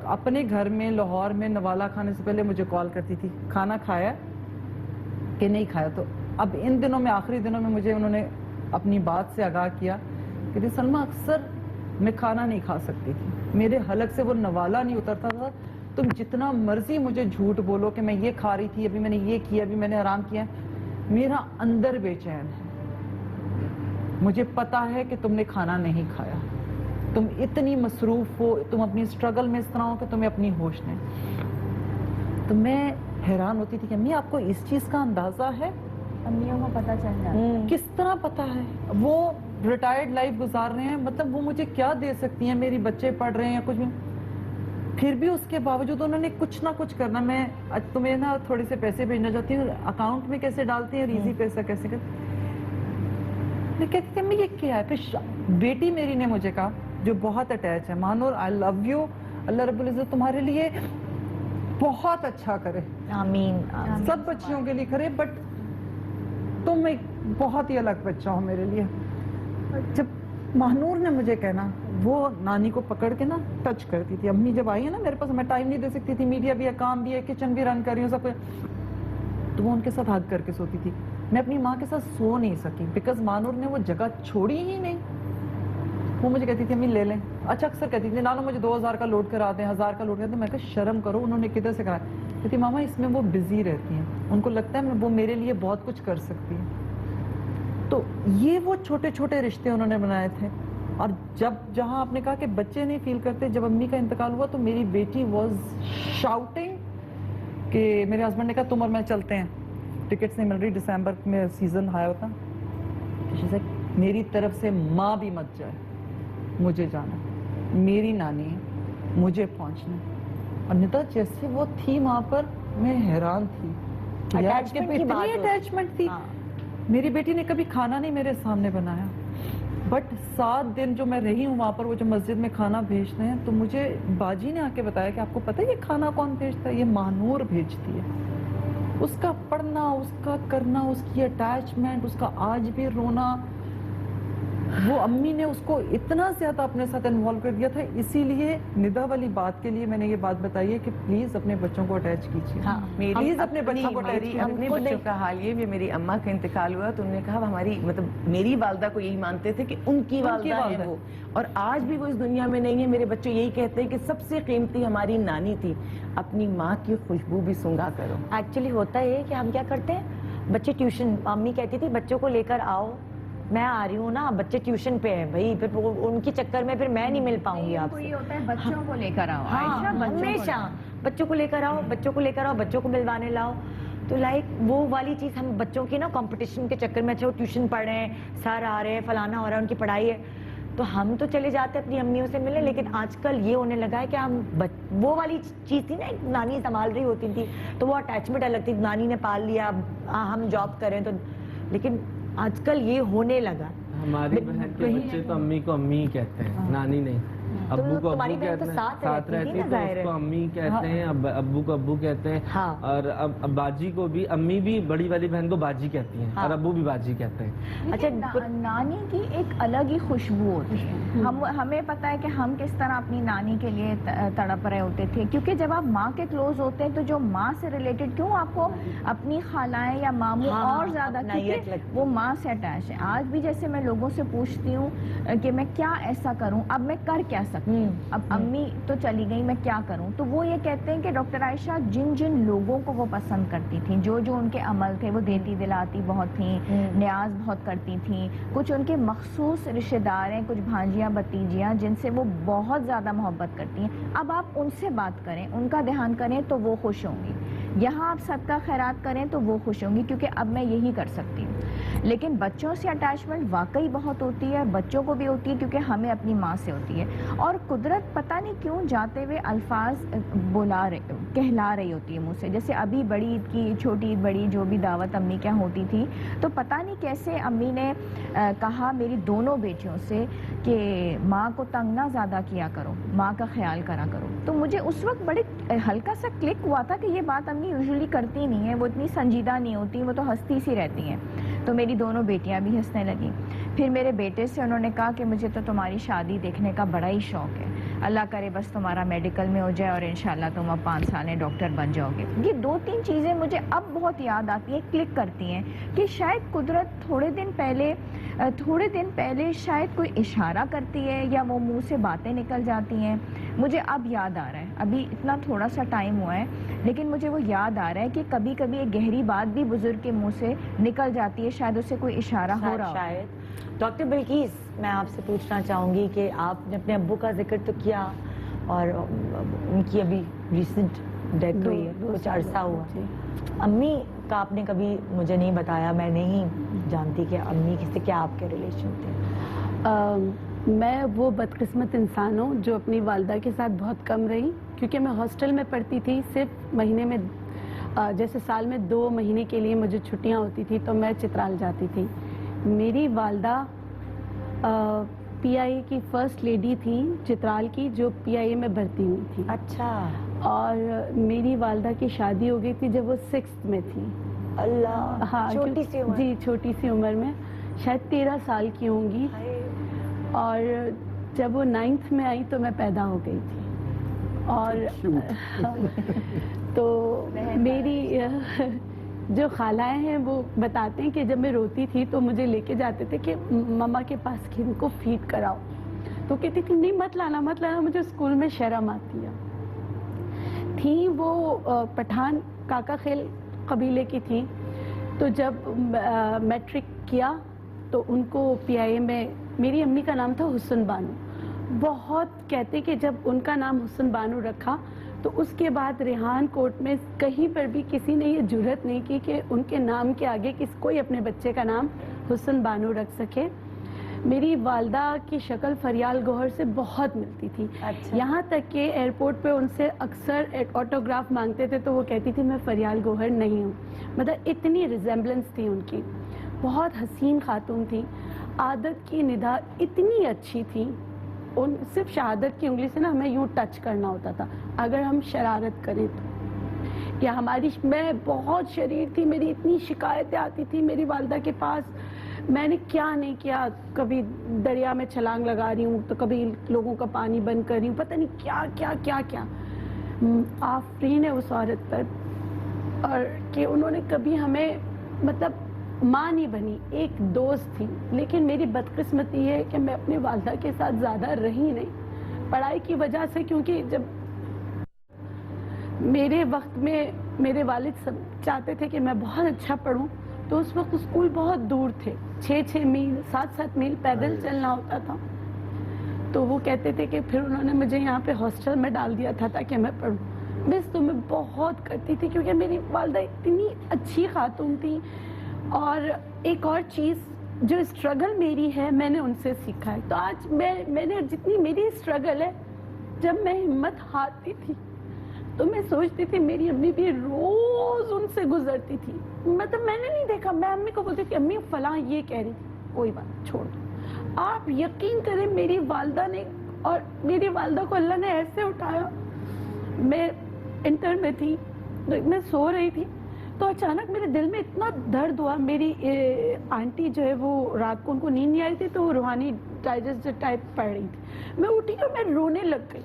اپنے گھر میں لاہور میں نوالا کھانے سے پہلے مجھے کال کرتی تھی, کھانا کھایا کہ نہیں کھایا, تو اب ان دنوں میں آخری دنوں میں مجھے انہوں نے اپنی بات سے آگاہ کیا کہ سلمہ اکثر میں کھانا نہیں کھا سکتی تھی، میرے حلق سے وہ نوالا نہیں اترتا تھا، تم جتنا مرضی مجھے جھوٹ بولو کہ میں یہ کھا رہی تھی، ابھی میں نے یہ کیا، ابھی میں نے آرام کیا، میرا اندر بے چین ہے، مجھے پتا ہے کہ تم نے کھانا نہیں کھایا، تم اتنی مصروف ہو، تم اپنی سٹرگل میں اس طرح ہو کہ تمہیں اپنی ہوش نہیں۔ تو میں حیران ہوتی تھی کہ امی آپ کو اس چیز کا اندازہ ہے؟ امیوں کو پتہ چل جاتا ہے۔ کس طرح پتا ہے؟ وہ ریٹائرڈ لائف گزار رہے ہیں، مطلب وہ مجھے کیا دے سکتی ہیں، میری بچے پڑھ رہے ہیں یا کچھ بھی، پھر بھی اس کے باوجود انہوں نے کچھ نہ کچھ کرنا۔ میں تمہیں نا تھوڑے سے پیسے بھیجنا چاہتی ہوں، اکاؤنٹ میں کیسے ڈالتے ہیں، ایزی پیسہ کیسے کرتے، میں کہتی تھی امی یہ کیا ہے؟ پھر بیٹی میری نے مجھے کہا جو بہت اٹیچ ہے، مانور آئی لو یو، اللہ رب العزت تمہارے لیے بہت اچھا کرے، آمین۔ سب بچیوں کے لیے کرے، بٹ تم ایک بہت ہی الگ بچہ ہو میرے لیے۔ جب مہنور نے مجھے کہنا، وہ نانی کو پکڑ کے نا ٹچ کرتی تھی، امی جب آئی ہے نا میرے پاس، میں ٹائم نہیں دے سکتی تھی، میڈیا بھی ہے، کام بھی ہے، کچن بھی رن کر رہی ہوں، سب کچھ، تو وہ ان کے ساتھ ہگ کر کے سوتی تھی۔ میں اپنی ماں کے ساتھ سو نہیں سکی بیکاز مانور نے وہ جگہ چھوڑی ہی نہیں۔ وہ مجھے کہتی تھی امی لے لیں، اچھا اکثر کہتی تھی نانو مجھے 2000 کا لوڈ کرا دیں، 1000 کا لوڈ کرا دیں، میں کہا شرم کرو، انہوں نے کدھر سے کرایا؟ کہتی ماما اس میں وہ بزی رہتی ہیں، ان کو لگتا ہے وہ میرے لیے بہت کچھ کر سکتی ہے۔ تو یہ وہ چھوٹے چھوٹے رشتے انہوں نے بنائے تھے۔ اور جب جہاں آپ نے کہا کہ بچے نہیں فیل کرتے، جب امی کا انتقال ہوا تو میری بیٹی واز شاؤٹنگ کہ میرے ہسبینڈ نے کہا تم اور میں چلتے ہیں، ٹکٹس نہیں مل رہی، دسمبر میں سیزن آیا ہوتا، میری طرف سے ماں بھی مت جائے، مجھے جانا، میری نانی ہے، مجھے پہنچنا۔ اور ندا جیسے وہ تھی وہاں پر، میں حیران تھی، Attachment کی بات ہوتی۔ اٹیچمنٹ تھی۔ ہاں۔ میری بیٹی نے کبھی کھانا نہیں میرے سامنے بنایا، بٹ 7 دن جو میں رہی ہوں وہاں پر، وہ جو مسجد میں کھانا بھیجتے ہیں، تو مجھے باجی نے آ کے بتایا کہ آپ کو پتہ ہے یہ کھانا کون بھیجتا ہے؟ یہ مہنور بھیجتی ہے۔ اس کا پڑھنا، اس کا کرنا، اس کی اٹیچمنٹ، اس کا آج بھی رونا، وہ امی نے اس کو اتنا زیادہ اپنے ساتھ انوالو کر دیا تھا۔ اسی لیے ندا والی بات کے لیے میں نے یہ بات بتائی ہے کہ پلیز اپنے بچوں کو اٹیچ کیجیے، ہاں، پلیز اپنے بچوں کو اٹیچ کیجیے۔ اپنے بچوں کا حال یہ، میری اماں کا انتقال ہوا تو انہوں نے کہا ہماری مطلب میری والدہ کو یہی مانتے تھے کہ ان کی والدہ ہے وہ، اور آج بھی وہ اس دنیا میں نہیں ہے۔ میرے بچے یہی کہتے ہیں کہ سب سے قیمتی ہماری نانی تھی، اپنی ماں کی خوشبو بھی سونگا کرو۔ ایکچولی ہوتا ہے کہ ہم کیا کرتے ہیں، بچے ٹیوشن، امی کہتی تھی بچوں کو لے کر آؤ، میں آ رہی ہوں نا، بچے ٹیوشن پہ ہیں بھائی، پھر ان کی چکر میں پھر میں نہیں مل پاؤں گی آپ سے۔ یہ ہوتا ہے بچوں کو لے کر آؤ، ہاں عائشہ بچوں کو ہمیشہ لاؤ۔ بچوں کو لے کر آؤ، بچوں کو لے کر آؤ، بچوں کو ملوانے لاؤ۔ تو لائک وہ والی چیز ہم بچوں کی نا کمپٹیشن کے چکر میں، اچھا وہ ٹیوشن پڑھ رہے ہیں، سر آ رہے ہیں، فلانا ہو رہا ہے، ان کی پڑھائی ہے، تو ہم تو چلے جاتے ہیں اپنی امیوں سے ملنے، لیکن آج کل یہ ہونے لگا ہے کہ ہم وہ والی چیز تھی نا، ایک نانی سنبھال رہی ہوتی تھی تو وہ اٹیچمنٹ الگ تھی، نانی نے پال لیا، ہم جاب کریں تو، لیکن آج کل یہ ہونے لگا۔ ہماری بہن کے بچے تو امی کو امی ہی کہتے ہیں، نانی نہیں۔ ابو کو ابو کہتے ہیں، ساتھ رہتی ہے تو اس کو امی کہتے ہیں، ابو کو ابو کہتے ہیں، اور اب باجی کو بھی، امی بھی بڑی والی بہن کو باجی کہتی ہیں اور ابو بھی باجی کہتے ہیں۔ اچھا، نانی کی ایک الگ ہی خوشبو ہوتی ہے۔ ہمیں پتہ ہے کہ ہم کس طرح اپنی نانی کے لیے تڑپ رہے ہوتے تھے، کیونکہ جب آپ ماں کے کلوز ہوتے ہیں تو جو ماں سے ریلیٹڈ، کیوں آپ کو اپنی خالائیں یا ماموں اور زیادہ، کیونکہ وہ ماں سے اٹیچ ہے۔ آج بھی جیسے میں لوگوں سے پوچھتی ہوں کہ میں کیا ایسا کروں، اب میں کر کیا سکتی ہوں، اب امی تو چلی گئی، میں کیا کروں؟ تو وہ یہ کہتے ہیں کہ ڈاکٹر عائشہ جن جن لوگوں کو وہ پسند کرتی تھیں، جو جو ان کے عمل تھے، وہ دیتی دلاتی بہت تھیں، نیاز بہت کرتی تھیں، کچھ ان کے مخصوص رشتہ دار ہیں، کچھ بھانجیاں بتیجیاں جن سے وہ بہت زیادہ محبت کرتی ہیں، اب آپ ان سے بات کریں، ان کا دھیان کریں تو وہ خوش ہوں گی، یہاں آپ صدقہ خیرات کریں تو وہ خوش ہوں گی، کیونکہ اب میں یہی کر سکتی ہوں۔ لیکن بچوں سے اٹیچمنٹ واقعی بہت ہوتی ہے، بچوں کو بھی ہوتی ہے کیونکہ ہمیں اپنی ماں سے ہوتی ہے، اور قدرت پتہ نہیں کیوں جاتے ہوئے الفاظ کہلا رہی ہوتی ہے منہ سے، جیسے ابھی بڑی عید کی، چھوٹی عید بڑی جو بھی دعوت امی کیا ہوتی تھی، تو پتہ نہیں کیسے امی نے کہا میری دونوں بیٹیوں سے کہ ماں کو تنگ نہ زیادہ کیا کرو، ماں کا خیال کرا کرو۔ تو مجھے اس وقت بڑے ہلکا سا کلک ہوا تھا کہ یہ بات امی یوزلی کرتی نہیں ہے، وہ اتنی سنجیدہ نہیں ہوتی، وہ تو ہنستی سی رہتی ہیں۔ تو میری دونوں بیٹیاں بھی ہنسنے لگیں. پھر میرے بیٹے سے انہوں نے کہا کہ مجھے تو تمہاری شادی دیکھنے کا بڑا ہی شوق ہے, اللہ کرے بس تمہارا میڈیکل میں ہو جائے اور انشاءاللہ تم اب 5 سال میں ڈاکٹر بن جاؤ گے. یہ 2-3 چیزیں مجھے اب بہت یاد آتی ہیں, کلک کرتی ہیں کہ شاید قدرت تھوڑے دن پہلے شاید کوئی اشارہ کرتی ہے یا وہ منہ سے باتیں نکل جاتی ہیں. مجھے اب یاد آ رہا ہے, ابھی اتنا تھوڑا سا ٹائم ہوا ہے لیکن مجھے وہ یاد آ رہا ہے کہ کبھی کبھی ایک گہری بات بھی بزرگ کے منہ سے نکل جاتی ہے, شاید اسے کوئی اشارہ ہو رہا ہوتا ہے. شاید. ڈاکٹر بلقیس, میں آپ سے پوچھنا چاہوں گی کہ آپ نے اپنے ابو کا ذکر تو کیا اور ان کی ابھی ریسنٹ ڈیتھ ہوئی ہے, کچھ عرصہ ہوا. امی کا آپ نے کبھی مجھے نہیں بتایا, میں نہیں جانتی کہ امی سے کیا آپ کے ریلیشن تھے. میں وہ بدقسمت انسان ہوں جو اپنی والدہ کے ساتھ بہت کم رہی, کیونکہ میں ہاسٹل میں پڑھتی تھی. صرف مہینے میں جیسے سال میں 2 مہینے کے لیے مجھے چھٹیاں ہوتی تھی تو میں چترال جاتی تھی. میری والدہ پی آئی اے کی فرسٹ لیڈی تھی چترال کی, جو پی آئی اے میں بھرتی ہوئی تھی. اچھا. اور میری والدہ کی شادی ہو گئی تھی جب وہ 6th میں تھی. اللہ. ہاں, چھوٹی سی عمر. جی چھوٹی سی عمر میں, شاید 13 سال کی ہوں گی. اور جب وہ 9th میں آئی تو میں پیدا ہو گئی تھی. اور تو میری جو خالائیں ہیں وہ بتاتے ہیں کہ جب میں روتی تھی تو مجھے لے کے جاتے تھے کہ مما کے پاس کہ ان کو فیڈ کراؤ, تو کہتی تھی نہیں مت لانا, مجھے اسکول میں شرم آتی ہے. تھی وہ پٹھان کاکا خیل قبیلے کی تھی. تو جب میٹرک کیا تو ان کو پی آئی اے میں, میری امی کا نام تھا حسن بانو. بہت کہتے کہ جب ان کا نام حسن بانو رکھا تو اس کے بعد ریحان کوٹ میں کہیں پر بھی کسی نے یہ جرت نہیں کی کہ ان کے نام کے آگے کوئی اپنے بچے کا نام حسن بانو رکھ سکے. میری والدہ کی شکل فریال گوہر سے بہت ملتی تھی. یہاں تک کہ ایئرپورٹ پہ ان سے اکثر ایک آٹوگراف مانگتے تھے تو وہ کہتی تھی میں فریال گوہر نہیں ہوں. مطلب اتنی ریزمبلنس تھی ان کی. بہت حسین خاتون تھی, عادت کی ندا اتنی اچھی تھی. ان صرف شہادت کی انگلی سے نا ہمیں یوں ٹچ کرنا ہوتا تھا اگر ہم شرارت کریں تو. یا میں بہت شریر تھی, میری اتنی شکایتیں آتی تھی میری والدہ کے پاس. میں نے کیا نہیں کیا, کبھی دریا میں چھلانگ لگا رہی ہوں تو کبھی لوگوں کا پانی بند کر رہی ہوں, پتہ نہیں کیا کیا کیا کیا. آفرین ہے اس عورت پر, اور کہ انہوں نے کبھی ہمیں مطلب ماں نہیں بنی, ایک دوست تھی. لیکن میری بدقسمتی یہ ہے کہ میں اپنی والدہ کے ساتھ زیادہ رہی نہیں پڑھائی کی وجہ سے, کیونکہ جب میرے وقت میں میرے والد سب چاہتے تھے کہ میں بہت اچھا پڑھوں تو اس وقت اسکول بہت دور تھے, 6 میل 7 میل پیدل چلنا ہوتا تھا. تو وہ کہتے تھے کہ پھر انہوں نے مجھے یہاں پہ ہاسٹل میں ڈال دیا تھا تاکہ میں پڑھوں. بس تو میں بہت کرتی تھی کیونکہ میری والدہ اتنی اچھی خاتون تھی. اور ایک اور چیز جو اسٹرگل میری ہے میں نے ان سے سیکھا ہے. تو آج میں نے جتنی میری اسٹرگل ہے, جب میں ہمت ہارتی تھی تو میں سوچتی تھی میری امی بھی روز ان سے گزرتی تھی. مطلب میں نے نہیں دیکھا, میں امی کو بولتی تھی امی فلاں یہ کہہ رہی تھی, کوئی بات چھوڑ دو. آپ یقین کریں میری والدہ نے, اور میری والدہ کو اللہ نے ایسے اٹھایا. میں انٹر میں تھی, میں سو رہی تھی تو اچانک میرے دل میں اتنا درد ہوا. میری آنٹی جو ہے وہ رات کو ان کو نیند نہیں آئی تھی تو وہ روحانی ڈائجسٹ ٹائپ پڑھ رہی تھی. میں اٹھی اور میں رونے لگ گئی.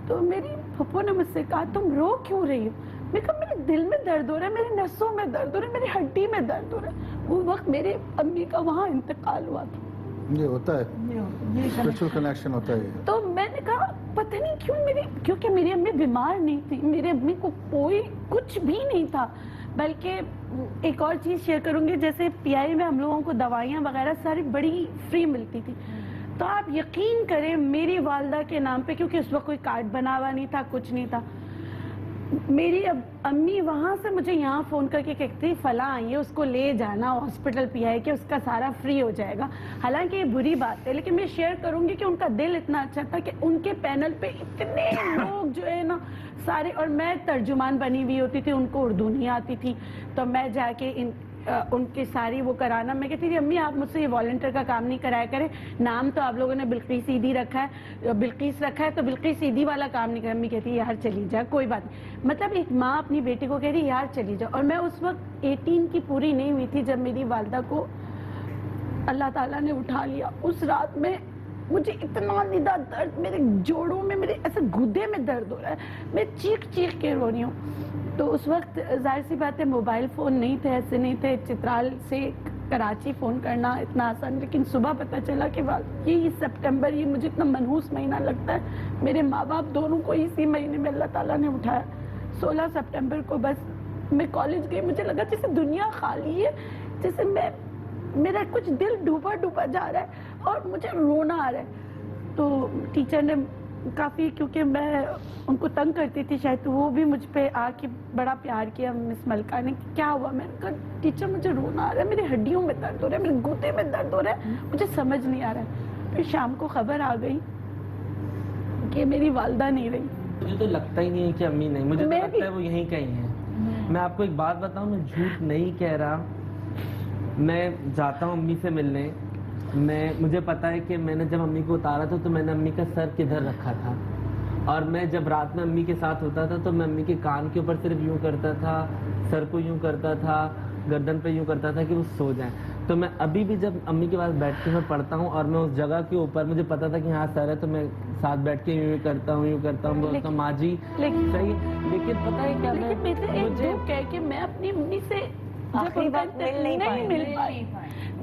تو میری پھپھو نے مجھ سے کہا تم رو کیوں رہی ہو؟ میں کہا میرے دل میں درد ہو رہا ہے, میری نسوں میں درد ہو رہا ہے, میری ہڈی میں درد ہو رہا ہے. وہ وقت میرے امی کا وہاں انتقال ہوا تھا. یہ ہوتا ہے, اسپیشل کنیکشن ہوتا ہے. تو میں نے کہا پتہ نہیں کیوں کیونکہ میری امی بیمار نہیں تھی, میری امی کو کوئی کچھ بھی نہیں تھا. بلکہ ایک اور چیز شیئر کروں گی, جیسے پی آئی میں ہم لوگوں کو دوائیاں وغیرہ ساری بڑی فری ملتی تھی. تو آپ یقین کریں میری والدہ کے نام پہ, کیونکہ اس وقت کوئی کارڈ بنا ہوا نہیں تھا, کچھ نہیں تھا, میری امی وہاں سے مجھے یہاں فون کر کے کہتی فلاں آئی ہے, اس کو لے جانا ہاسپٹل پی آئی کہ اس کا سارا فری ہو جائے گا. حالانکہ یہ بری بات ہے لیکن میں شیئر کروں گی کہ ان کا دل اتنا اچھا تھا کہ ان کے پینل پہ اتنے لوگ جو ہے نا سارے, اور میں ترجمان بنی ہوئی ہوتی تھی, ان کو اردو نہیں آتی تھی, تو میں جا کے ان کی ساری وہ کرانا. میں کہتی تھی امی آپ مجھ سے یہ والنٹیئر کا کام نہیں کرایا کریں, نام تو آپ لوگوں نے بلقیس عیدی رکھا ہے, بلقیس رکھا ہے, تو بلقیس عیدی والا کام نہیں کرا. امی کہتی یار چلی جا, کوئی بات نہیں. مطلب ایک ماں اپنی بیٹی کو کہہ رہی یار چلی جا. اور میں اس وقت 18 کی پوری نہیں ہوئی تھی جب میری والدہ کو اللہ تعالیٰ نے اٹھا لیا. اس رات میں مجھے اتنا ندا درد, میرے جوڑوں میں, میرے ایسے گدے میں درد ہو رہا ہے, میں چیخ چیخ کے رو رہی ہوں. تو اس وقت ظاہر سی بات ہے موبائل فون نہیں تھے, ایسے نہیں تھے. چترال سے کراچی فون کرنا اتنا آسان, لیکن صبح پتہ چلا کہ یہی سپٹمبر, یہ مجھے اتنا منحوس مہینہ لگتا ہے, میرے ماں باپ دونوں کو اسی مہینے میں اللہ تعالیٰ نے اٹھایا. 16 سپٹمبر کو بس میں کالج گئی, مجھے لگا جیسے دنیا خالی ہے, جیسے میرا کچھ دل ڈوبا ڈوبا جا رہا ہے اور مجھے رونا آ رہا ہے. تو ٹیچر نے کافی, کیونکہ میں ان کو تنگ کرتی تھی شاید, تو وہ بھی مجھ پہ آ کے بڑا پیار کیا مس ملکہ نے. کیا ہوا؟ میں نے کہا ٹیچر مجھے رونا آ رہا ہے, میری ہڈیوں میں درد ہو رہا ہے, میرے گھٹنے میں درد ہو رہا ہے, مجھے سمجھ نہیں آ رہا ہے. پھر شام کو خبر آ گئی کہ میری والدہ نہیں رہی. مجھے تو لگتا ہی نہیں ہے کہ امی نہیں, مجھے تو لگتا ہے وہ یہیں کہیں ہیں. میں آپ کو ایک بات بتاؤں, میں جھوٹ نہیں کہہ رہا, میں جاتا ہوں امی سے ملنے. مجھے پتا ہے کہ میں نے جب امی کو اتارا تھا تو میں نے امی کا سر کدھر رکھا تھا, اور میں جب رات میں امی کے ساتھ ہوتا تھا تو میں امی کے کان کے اوپر صرف یوں کرتا تھا, سر کو یوں کرتا تھا, گردن پہ یوں کرتا تھا کہ وہ سو جائیں. تو میں ابھی بھی جب امی کے پاس بیٹھ کے میں پڑھتا ہوں اور میں اس جگہ کے اوپر مجھے پتا تھا کہ ہاں سر ہے, تو میں ساتھ بیٹھ کے یوں کرتا ہوں, بولتا ہوں ماں جی صحیح. لیکن پتہ ہے کیا, مجھے کہہ کے میں اپنی امی سے آخری وقت نہیں مل پائی.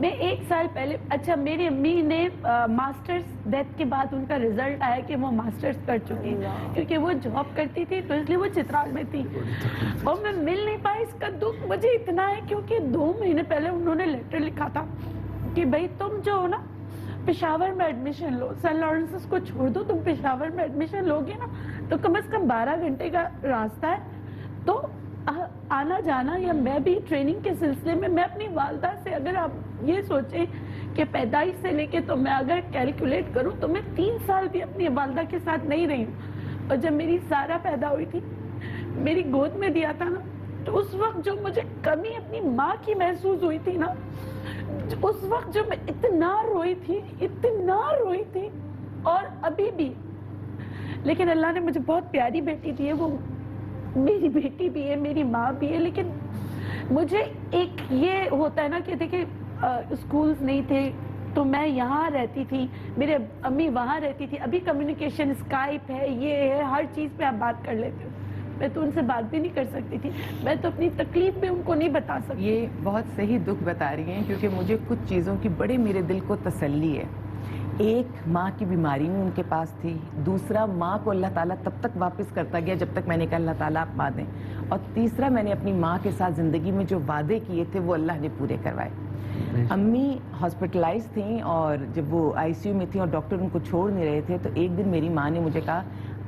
میں 1 سال پہلے, اچھا میری امی نے ماسٹرز ڈیتھ کے بعد ان کا رزلٹ آیا کہ وہ ماسٹرز کر چکی, کیونکہ وہ جاب کرتی تھی تو اس لیے وہ چترال میں تھی, اور میں مل نہیں پائی. اس کا دکھ مجھے اتنا ہے کیونکہ 2 مہینے پہلے انہوں نے لیٹر لکھا تھا کہ بھائی تم جو ہو نا پشاور میں ایڈمیشن لو, سینٹ لارنسز کو چھوڑ دو, تم پشاور میں ایڈمیشن لو گے نا تو کم از کم 12 گھنٹے کا راستہ ہے, تو آنا جانا, یا میں بھی ٹریننگ کے سلسلے میں اپنی والدہ سے, اگر آپ یہ سوچیں کہ پیدائش سے لے کے, تو میں اگر کیلکولیٹ کروں تو میں 3 سال بھی اپنی والدہ کے ساتھ نہیں رہی ہوں. اور جب میری سارا پیدا ہوئی تھی, میری گود میں دیا تھا نا, تو اس وقت جو مجھے کمی اپنی ماں کی محسوس ہوئی تھی نا, اس وقت جو میں اتنا روئی تھی, اور ابھی بھی. لیکن اللہ نے مجھے بہت پیاری بیٹی دی ہے, وہ میری بیٹی بھی ہے, میری ماں بھی ہے. لیکن مجھے ایک یہ ہوتا ہے نا کہ دیکھیں اسکولز نہیں تھے تو میں یہاں رہتی تھی, میرے امی وہاں رہتی تھی. ابھی کمیونیکیشن اسکائپ ہے, یہ ہے, ہر چیز پہ آپ بات کر لیتے ہو. میں تو ان سے بات بھی نہیں کر سکتی تھی, میں تو اپنی تکلیف بھی ان کو نہیں بتا سکتی. یہ بہت صحیح دکھ بتا رہی ہیں, کیونکہ مجھے کچھ چیزوں کی بڑے میرے دل کو تسلی ہے. ایک ماں کی بیماری میں ان کے پاس تھی, دوسرا ماں کو اللہ تعالیٰ تب تک واپس کرتا گیا جب تک میں نے کہا اللہ تعالیٰ آپ ماں دیں, اور تیسرا میں نے اپنی ماں کے ساتھ زندگی میں جو وعدے کیے تھے وہ اللہ نے پورے کروائے. امی ہاسپٹلائز تھیں, اور جب وہ ICU میں تھیں اور ڈاکٹر ان کو چھوڑ نہیں رہے تھے, تو ایک دن میری ماں نے مجھے کہا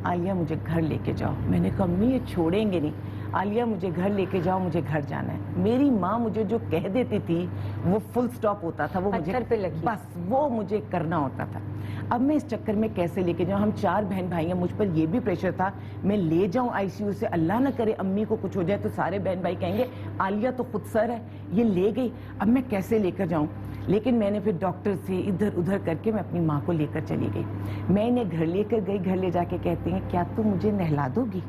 عالیہ مجھے گھر لے کے جاؤ. میں نے کہا امی یہ چھوڑیں گے نہیں, عالیہ مجھے گھر لے کے جاؤ, مجھے گھر جانا ہے. میری ماں مجھے جو کہہ دیتی تھی وہ فل سٹاپ ہوتا تھا, وہ مجھے بس وہ مجھے کرنا ہوتا تھا. اب میں اس چکر میں کیسے لے کے جاؤں, ہم 4 بہن بھائی ہیں, مجھ پر یہ بھی پریشر تھا میں لے جاؤں ICU سے, اللہ نہ کرے امی کو کچھ ہو جائے تو سارے بہن بھائی کہیں گے عالیہ تو خود سر ہے, یہ لے گئی, اب میں کیسے لے کر جاؤں. لیکن میں نے پھر ڈاکٹر سے ادھر ادھر کر کے میں اپنی ماں کو لے کر چلی گئی. میں انہیں گھر لے کر گئی, گھر لے جا کے کہتی ہیں کیا تم مجھے نہلا دو گی.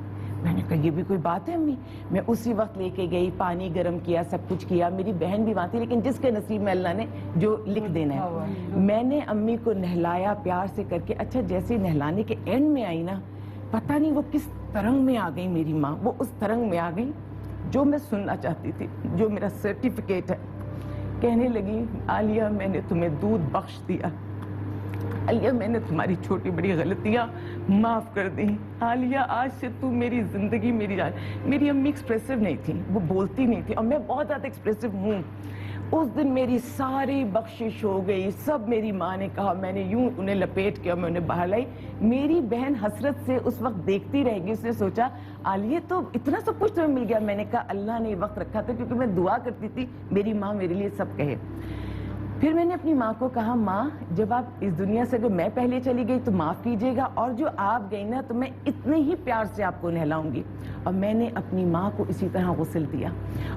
میں نے کہا یہ بھی کوئی بات ہے امی. میں اسی وقت لے کے گئی, پانی گرم کیا, سب کچھ کیا. میری بہن بھی وہاں تھی, لیکن جس کے نصیب میں اللہ نے جو لکھ دینا ہے. میں نے امی کو نہلایا پیار سے کر کے. اچھا جیسے نہلانے کے اینڈ میں آئی نا, پتہ نہیں وہ کس ترنگ میں آ گئی میری ماں, وہ اس ترنگ میں آ گئی جو میں سننا چاہتی تھی, جو میرا سرٹیفکیٹ ہے. کہنے لگی عالیہ میں نے تمہیں دودھ بخش دیا, عالیہ میں نے تمہاری چھوٹی بڑی غلطیاں معاف کر دی, عالیہ آج سے تو میری زندگی میری جان. میری امی ایکسپریسو نہیں تھی, وہ بولتی نہیں تھی, اور میں بہت زیادہ ایکسپریسو ہوں. اس دن میری ساری بخشش ہو گئی, سب میری ماں نے کہا, میں نے یوں انہیں لپیٹ کے میں انہیں باہر لائی. میری بہن حسرت سے اس وقت دیکھتی رہ گئی, اس نے سوچا عالیہ تو اتنا سب کچھ تمہیں مل گیا. میں نے کہا اللہ نے یہ وقت رکھا تھا کیونکہ میں دعا کرتی تھی میری ماں میرے لیے سب کہے. پھر میں نے اپنی ماں کو کہا ماں جب آپ اس دنیا سے اگر میں پہلے چلی گئی تو معاف کیجیے گا اور جو آپ گئی نا تو میں اتنے ہی پیار سے آپ کو نہلاؤں گی. اور میں نے اپنی ماں کو اسی طرح غسل دیا.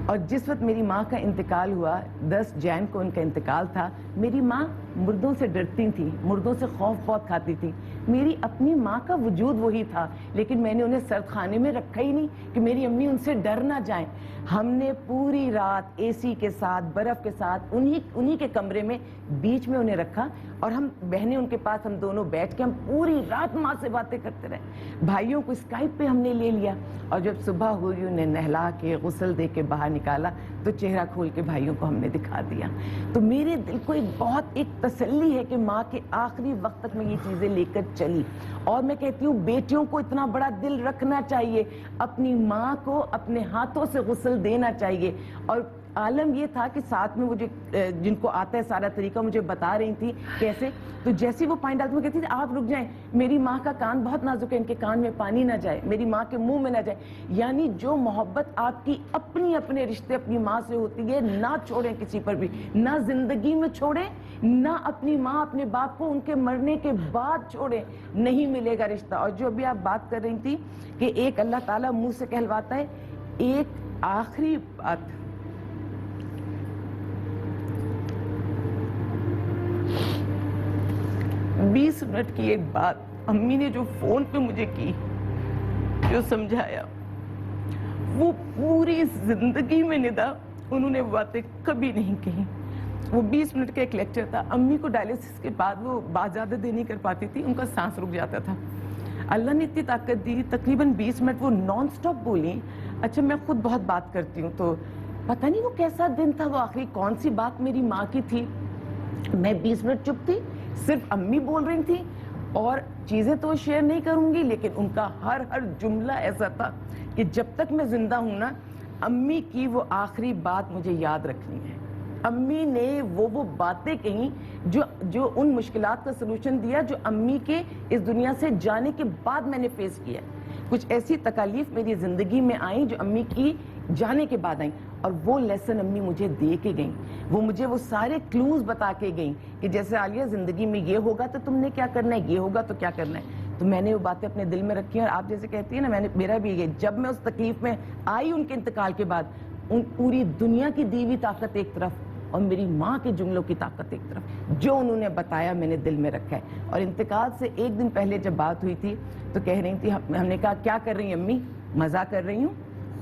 اور جس وقت میری ماں کا انتقال ہوا 10 جین کو ان کا انتقال تھا, میری ماں مردوں سے ڈرتی تھی, مردوں سے خوف بہت کھاتی تھی. میری اپنی ماں کا وجود وہی تھا لیکن میں نے انہیں سرد خانے میں رکھا ہی نہیں کہ میری امی ان سے ڈر نہ جائیں. ہم نے پوری رات اے سی کے ساتھ برف کے ساتھ انہی کے کمرے میں بیچ میں انہیں رکھا اور ہم بہنیں ان کے پاس ہم دونوں بیٹھ کے ہم پوری رات ماں سے باتیں کرتے رہے. بھائیوں کو اسکائپ پہ ہم نے لے لیا اور جب صبح ہوئی انہیں نہلا کے غسل دے کے باہر نکالا تو چہرہ کھول کے بھائیوں کو ہم نے دکھا دیا. تو میرے دل کو ایک تسلی ہے کہ ماں کے آخری وقت تک میں یہ چیزیں لے کر چلی. اور میں کہتی ہوں بیٹیوں کو اتنا بڑا دل رکھنا چاہیے, اپنی ماں کو اپنے ہاتھوں سے غسل دینا چاہیے. اور عالم یہ تھا کہ ساتھ میں مجھے جن کو آتا ہے سارا طریقہ مجھے بتا رہی تھی کیسے, تو جیسے وہ پانی ڈالتی میں کہتی تھی آپ رک جائیں, میری ماں کا کان بہت نازک ہے, ان کے کان میں پانی نہ جائے, میری ماں کے منہ میں نہ جائے. یعنی جو محبت آپ کی اپنے رشتے اپنی ماں سے ہوتی ہے نہ چھوڑیں کسی پر بھی, نہ زندگی میں چھوڑیں, نہ اپنی ماں اپنے باپ کو ان کے مرنے کے بعد چھوڑیں, نہیں ملے گا رشتہ. اور جو ابھی آپ بات کر رہی تھی کہ ایک اللہ تعالیٰ منہ سے کہلواتا ہے, ایک آخری بات 20 منٹ کی ایک بات امی نے جو فون پہ مجھے کی, جو سمجھایا, وہ پوری زندگی میں ندا انہوں نے باتیں کبھی نہیں کہیں. وہ 20 منٹ کا ایک لیکچر تھا. امی کو ڈائلیسس کے بعد وہ بات زیادہ دیر نہیں کر پاتی تھی, ان کا سانس رک جاتا تھا. اللہ نے اتنی طاقت دی, تقریباً 20 منٹ وہ نان سٹاپ بولی. اچھا میں خود بہت بات کرتی ہوں تو پتہ نہیں وہ کیسا دن تھا, وہ آخری کون سی بات میری ماں کی تھی. میں 20 منٹ چپ تھی, صرف امی بول رہی تھی اور چیزیں تو شیئر نہیں کروں گی لیکن ان کا ہر جملہ ایسا تھا کہ جب تک میں زندہ ہوں نا امی کی وہ آخری بات مجھے یاد رکھنی ہے. امی نے وہ باتیں کہیں جو ان مشکلات کا سلوشن دیا جو امی کے اس دنیا سے جانے کے بعد میں نے فیس کیا. کچھ ایسی تکالیف میری زندگی میں آئیں جو امی کی جانے کے بعد آئیں, اور وہ لیسن امی مجھے دے کے گئیں. وہ مجھے وہ سارے کلوز بتا کے گئیں کہ جیسے عالیہ زندگی میں یہ ہوگا تو تم نے کیا کرنا ہے, یہ ہوگا تو کیا کرنا ہے. تو میں نے وہ باتیں اپنے دل میں رکھی ہیں. اور آپ جیسے کہتی ہیں نا, میرا بھی یہ, جب میں اس تکلیف میں آئی ان کے انتقال کے بعد, ان پوری دنیا کی دی ہوئی طاقت ایک طرف اور میری ماں کے جملوں کی طاقت ایک طرف, جو انہوں نے بتایا میں نے دل میں رکھا ہے. اور انتقال سے ایک دن پہلے جب بات ہوئی تھی تو کہہ رہی تھی, ہم نے کہا کیا کر رہی ہیں امی, مزہ کر رہی ہوں,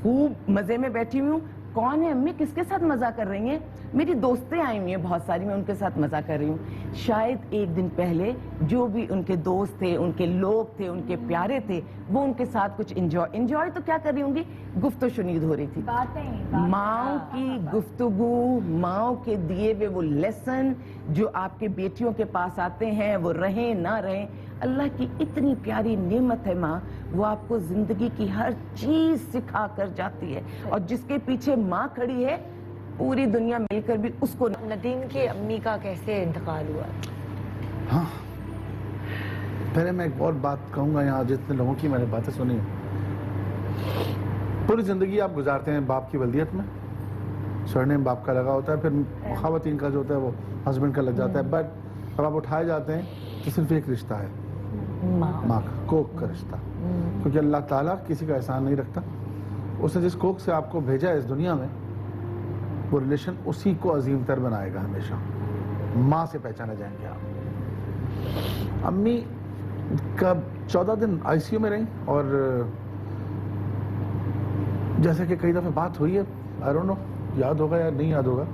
خوب مزے میں بیٹھی ہوئی ہوں. کون ہے امی, کس کے ساتھ مزہ کر رہی ہیں؟ میری دوستیں آئی ہوئی ہیں بہت ساری, میں ان کے ساتھ مزہ کر رہی ہوں. شاید ایک دن پہلے جو بھی ان کے دوست تھے, ان کے لوگ تھے, ان کے پیارے تھے, وہ ان کے ساتھ کچھ انجوائے تو کیا کر رہی ہوں گی, گفت و شنید ہو رہی تھی. ماؤں کی گفتگو, ماؤں کے دیے ہوئے وہ لیسن جو آپ کے بیٹیوں کے پاس آتے ہیں, وہ رہیں نہ رہیں. اللہ کی اتنی پیاری نعمت ہے ماں, وہ آپ کو زندگی کی ہر چیز سکھا کر جاتی ہے. اور جس کے پیچھے ماں کھڑی ہے پوری دنیا مل کر بھی اس کو. ندیم کے امی کا کیسے انتقال ہوا؟ ہاں پہلے میں ایک اور بات کہوں گا, یہاں جتنے لوگوں کی میں نے باتیں سنی ہیں, پوری زندگی آپ گزارتے ہیں باپ کی ولدیت میں, سرنیم باپ کا لگا ہوتا ہے, پھر خواتین کا جو ہوتا ہے وہ ہسبینڈ کا لگ جاتا ہے, بٹ اب آپ اٹھائے جاتے ہیں تو صرف ایک رشتہ ہے, ماں کا, کوک کا رشتہ. کیونکہ اللہ تعالیٰ کسی کا احسان نہیں رکھتا, اس نے جس کوک سے آپ کو بھیجا ہے اس دنیا میں وہ ریلیشن اسی کو عظیم تر بنائے گا ہمیشہ. ماں سے پہچانے جائیں گے آپ. امی کا 14 دن آئی سی یو میں رہیں, اور جیسے کہ کئی دفعہ بات ہوئی ہے, آئی ڈونٹ نو یاد ہوگا یا نہیں یاد ہوگا,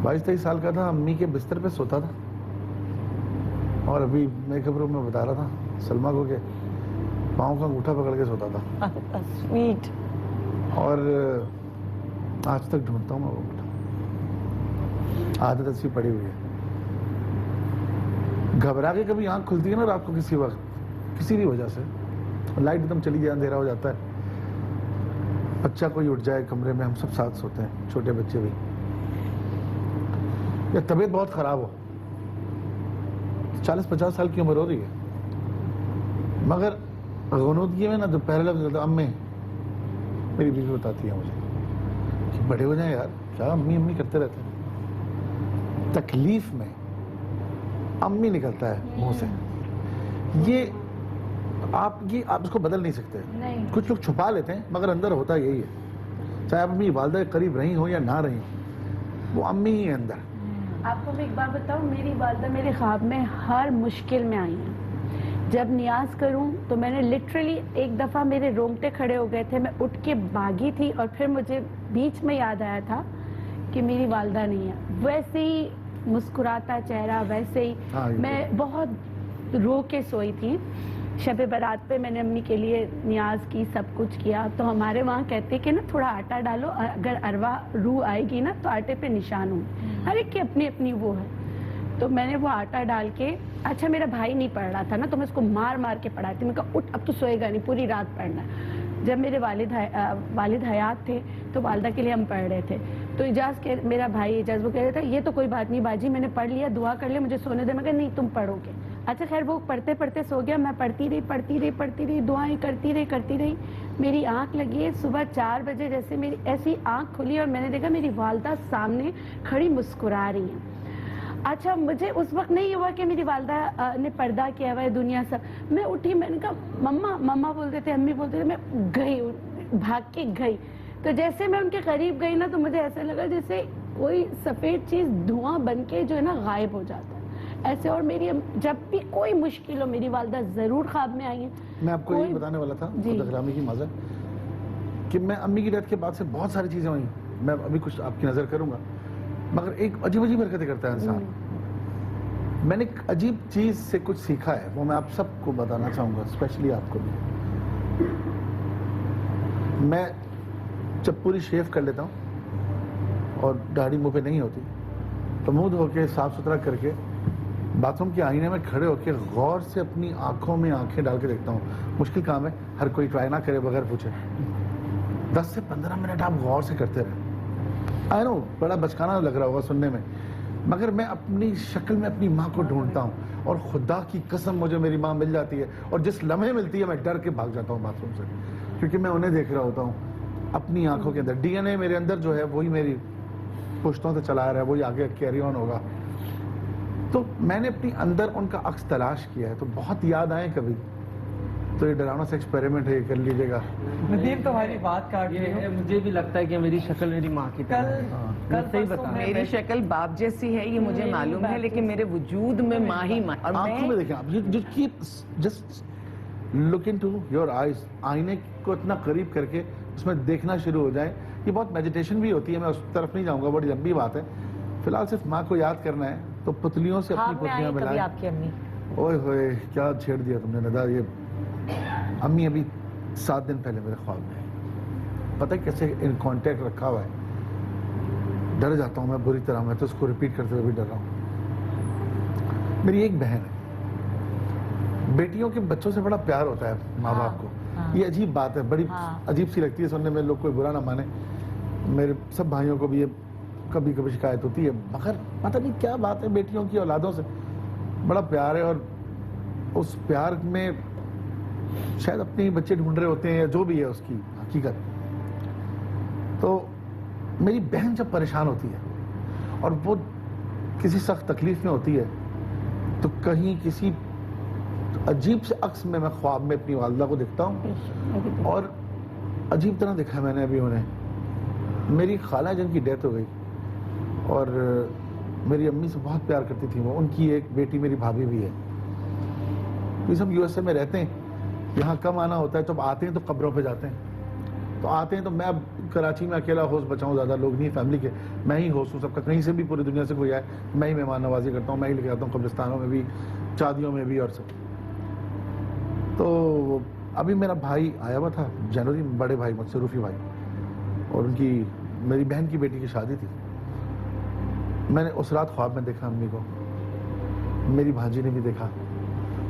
22-23 سال کا تھا, امی کے بستر پہ سوتا تھا, اور ابھی میک اپ روم میں بتا رہا تھا سلمہ کو کہ پاؤں کا انگوٹھا پکڑ کے سوتا تھا. سویٹ. اور آج تک ڈھونڈتا ہوں میں وہ انگوٹھا, عادت ایسی پڑی ہوئی ہے. گھبرا کے کبھی آنکھ کھلتی ہے نا رات کو کسی وقت, کسی بھی وجہ سے, لائٹ ایک دم چلی جائے, اندھیرا ہو جاتا ہے, بچہ کوئی اٹھ جائے کمرے میں, ہم سب ساتھ سوتے ہیں, چھوٹے بچے بھی, یا طبیعت بہت خراب ہو, 40-50 سال کی عمر ہو رہی ہے, مگر غنودگی میں نا جو پہلے لفظ ہوتا ہے امی, میری بیوی بتاتی ہے مجھے کہ بڑے ہو جائیں یار, کیا امی امی کرتے رہتے ہیں. تکلیف میں امی نکلتا ہے منہ سے، یہ آپ اس کو بدل نہیں سکتے. نہیں. کچھ لوگ چھپا لیتے ہیں مگر اندر ہوتا یہی ہے، چاہے آپ اپنی والدہ کے قریب رہی ہوں یا نہ رہی ہوں، وہ امی ہی ہے اندر. آپ کو میں ایک بات بتاؤں، میری والدہ میرے خواب میں ہر مشکل میں آئی ہیں. جب نیاز کروں تو میں نے لٹرلی ایک دفعہ میرے رونگٹے کھڑے ہو گئے تھے، میں اٹھ کے بھاگی تھی اور پھر مجھے بیچ میں یاد آیا تھا کہ میری والدہ نہیں ہے. ویسے ہی مسکراتا چہرہ، ویسے ہی میں بہت رو کے سوئی تھی. شب برات پہ میں نے امی کے لیے نیاز کی، سب کچھ کیا. تو ہمارے وہاں کہتے کہ نا تھوڑا آٹا ڈالو، اگر ارواح روح آئے گی نا تو آٹے پہ نشان ہوں. ہر ایک کی اپنی اپنی وہ ہے. تو میں نے وہ آٹا ڈال کے، اچھا میرا بھائی نہیں پڑھ رہا تھا نا تو میں اس کو مار مار کے پڑھاتی. میں کہا اٹھ، اب تو سوئے گا نہیں، پوری رات پڑھنا ہے. جب میرے والد حیات تھے تو والدہ کے لیے ہم پڑھ رہے تھے. تو اجاز کے میرا بھائی اجاز وہ کہہ رہا تھا یہ تو کوئی بات نہیں باجی، میں نے پڑھ لیا، دعا کر لیا، مجھے سونے دے. میں کہا نہیں تم پڑھو گے. اچھا خیر وہ پڑھتے پڑھتے سو گیا. میں پڑھتی رہی، دعائیں کرتی رہی. میری آنکھ لگی ہے صبح 4 بجے، جیسے میری ایسی آنکھ کھلی اور میں نے دیکھا میری والدہ سامنے کھڑی مسکرا رہی ہیں. اچھا مجھے اس وقت نہیں ہوا کہ میری والدہ نے پردہ کیا ہوا ہے دنیا سب. میں اٹھی، میں نے کہا مما بولتے تھے، امی بولتے تھے. میں گئی، بھاگ کے گئی. تو جیسے میں ان کے قریب گئی نا تو مجھے ایسا لگا جیسے کوئی سفید چیز دھواں بن کے جو ہے نا غائب ہو جاتا ہے ایسے. اور میری جب بھی کوئی مشکل ہو میری والدہ ضرور خواب میں آئی ہیں. میں آپ کو یہ بتانے والا تھا خود اکرامی کی معذرت کہ میں امی کی ڈیتھ کے بعد سے بہت ساری چیزیں ہوئیں. میں ابھی کچھ آپ کی نظر کروں گا مگر ایک عجیب حرکتیں کرتا ہے انسان. میں نے ایک عجیب چیز سے کچھ سیکھا ہے، وہ میں آپ سب کو بتانا چاہوں گا، اسپیشلی آپ کو بھی. میں جب پوری شیو کر لیتا ہوں اور داڑھی منہ پہ نہیں ہوتی تو منہ دھو کے صاف ستھرا کر کے باتھ روم کے آئینے میں کھڑے ہو کے غور سے اپنی آنکھوں میں آنکھیں ڈال کے دیکھتا ہوں. مشکل کام ہے، ہر کوئی ٹرائی نہ کرے بغیر پوچھے. 10 سے 15 منٹ آپ غور سے کرتے رہے. آئی نو بڑا بچکانا لگ رہا ہوگا سننے میں مگر میں اپنی شکل میں اپنی ماں کو ڈھونڈتا ہوں اور خدا کی قسم مجھے میری ماں مل جاتی ہے. اور جس لمحے ملتی ہے میں ڈر کے بھاگ جاتا ہوں باتھ روم سے کیونکہ میں انہیں دیکھ رہا ہوتا ہوں اپنی آنکھوں کے اندر. ڈی این اے میرے اندر جو ہے وہی میری پشتوں سے چلا رہا ہے، وہی آگے کیری آن ہوگا. تو میں نے اپنی اندر ان کا عکس تلاش کیا ہے. تو بہت یاد آئے کبھی تو یہ ڈراؤنا سا ایکسپیریمنٹ ہے، یہ کر لیجیے گا. ندیم تمہاری بات کاٹ رہی ہوں. مجھے بھی لگتا ہے کہ میری شکل میری ماں کی طرح ہے. صحیح بتا. میری شکل باپ جیسی ہے یہ مجھے معلوم ہے لیکن میرے وجود میں ماں ہی ماں. اور آنکھوں میں دیکھیں آپ، just look into your eyes. آئینے کو اتنا قریب کر کے اس میں دیکھنا شروع ہو جائیں. یہ بہت میڈیٹیشن بھی ہوتی ہے، میں اس طرف نہیں جاؤں گا، بڑی لمبی بات ہے. فی الحال صرف ماں کو یاد کرنا ہے تو پتلیوں سے اپنی پتلیاں ملائیں. آپ کی امی اوئے ہوئے کیا چھیڑ دیا تم نے ندا. یہ امی ابھی 7 دن پہلے میرے خواب میں پتہ ہے کیسے ان کانٹیکٹ رکھا ہوا ہے. ڈر جاتا ہوں میں بری طرح. میں تو اس کو ریپیٹ کرتے ہوئے بھی ڈر رہا ہوں. میری ایک بہن ہے. بیٹیوں کے بچوں سے بڑا پیار ہوتا ہے ماں باپ کو. یہ عجیب بات ہے، بڑی عجیب سی لگتی ہے سننے میں. لوگ کوئی برا نہ مانے، میرے سب بھائیوں کو بھی یہ کبھی کبھی شکایت ہوتی ہے مگر پتہ نہیں کیا بات ہے بیٹیوں کی اولادوں سے بڑا پیار ہے. اور اس پیار میں شاید اپنے بچے ڈھونڈ رہے ہوتے ہیں یا جو بھی ہے اس کی حقیقت. تو میری بہن جب پریشان ہوتی ہے اور وہ کسی سخت تکلیف میں ہوتی ہے تو کہیں کسی عجیب سے عکس میں خواب میں اپنی والدہ کو دیکھتا ہوں. اور عجیب طرح دیکھا میں نے ابھی انہیں. میری خالہ جن کی ڈیتھ ہو گئی اور میری امی سے بہت پیار کرتی تھی وہ. ان کی ایک بیٹی میری بھابھی بھی ہے. ہم یو ایس اے میں رہتے ہیں، یہاں کم آنا ہوتا ہے. تو آتے ہیں تو قبروں پہ جاتے ہیں. تو آتے ہیں تو میں اب کراچی میں اکیلا ہوسٹ بچاؤں، زیادہ لوگ نہیں فیملی کے. میں ہی ہوسٹ ہوں سب کا. کہیں سے بھی پوری دنیا سے کوئی آئے میں ہی مہمان نوازی کرتا ہوں. میں ہی لے کے جاتا ہوں قبرستانوں میں بھی، شادیوں میں بھی اور سب. تو ابھی میرا بھائی آیا ہوا تھا جنوری میں، بڑے بھائی مجھ سے، روفی بھائی. اور ان کی میری بہن کی بیٹی کی شادی تھی. میں نے اس رات خواب میں دیکھا امی کو. میری بھانجی نے بھی دیکھا.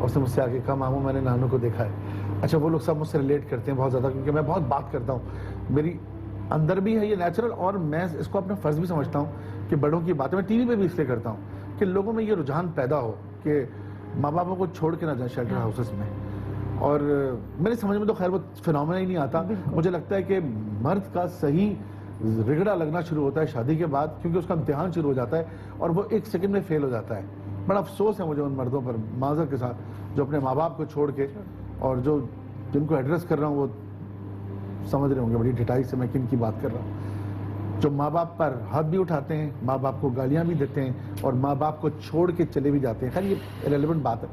اس نے مجھ سے آگے کہا ماموں میں نے نانو کو دیکھا ہے. اچھا وہ لوگ سب مجھ سے ریلیٹ کرتے ہیں بہت زیادہ کیونکہ میں بہت بات کرتا ہوں. میری اندر بھی ہے یہ نیچرل اور میں اس کو اپنا فرض بھی سمجھتا ہوں کہ بڑوں کی باتیں میں ٹی وی پہ بھی اس لیے کرتا ہوں کہ لوگوں میں یہ رجحان پیدا ہو کہ ماں باپوں کو چھوڑ کے نہ جائیں شیلٹر ہاؤسز میں. اور میری سمجھ میں تو خیر وہ فینومینا ہی نہیں آتا. مجھے لگتا ہے کہ مرد کا صحیح رگڑا لگنا شروع ہوتا ہے شادی کے بعد، کیونکہ اس کا امتحان شروع ہو جاتا ہے اور وہ 1 سیکنڈ میں فیل ہو جاتا ہے. بڑا افسوس ہے مجھے ان مردوں پر معذرت کے ساتھ جو اپنے ماں باپ کو چھوڑ کے، اور جن کو ایڈریس کر رہا ہوں وہ سمجھ رہے ہوں گے بڑی ڈٹائی سے میں کن کی بات کر رہا ہوں، جو ماں باپ پر ہاتھ بھی اٹھاتے ہیں، ماں باپ کو گالیاں بھی دیتے ہیں اور ماں باپ کو چھوڑ کے چلے بھی جاتے ہیں. خیر یہ ریلیونٹ بات ہے،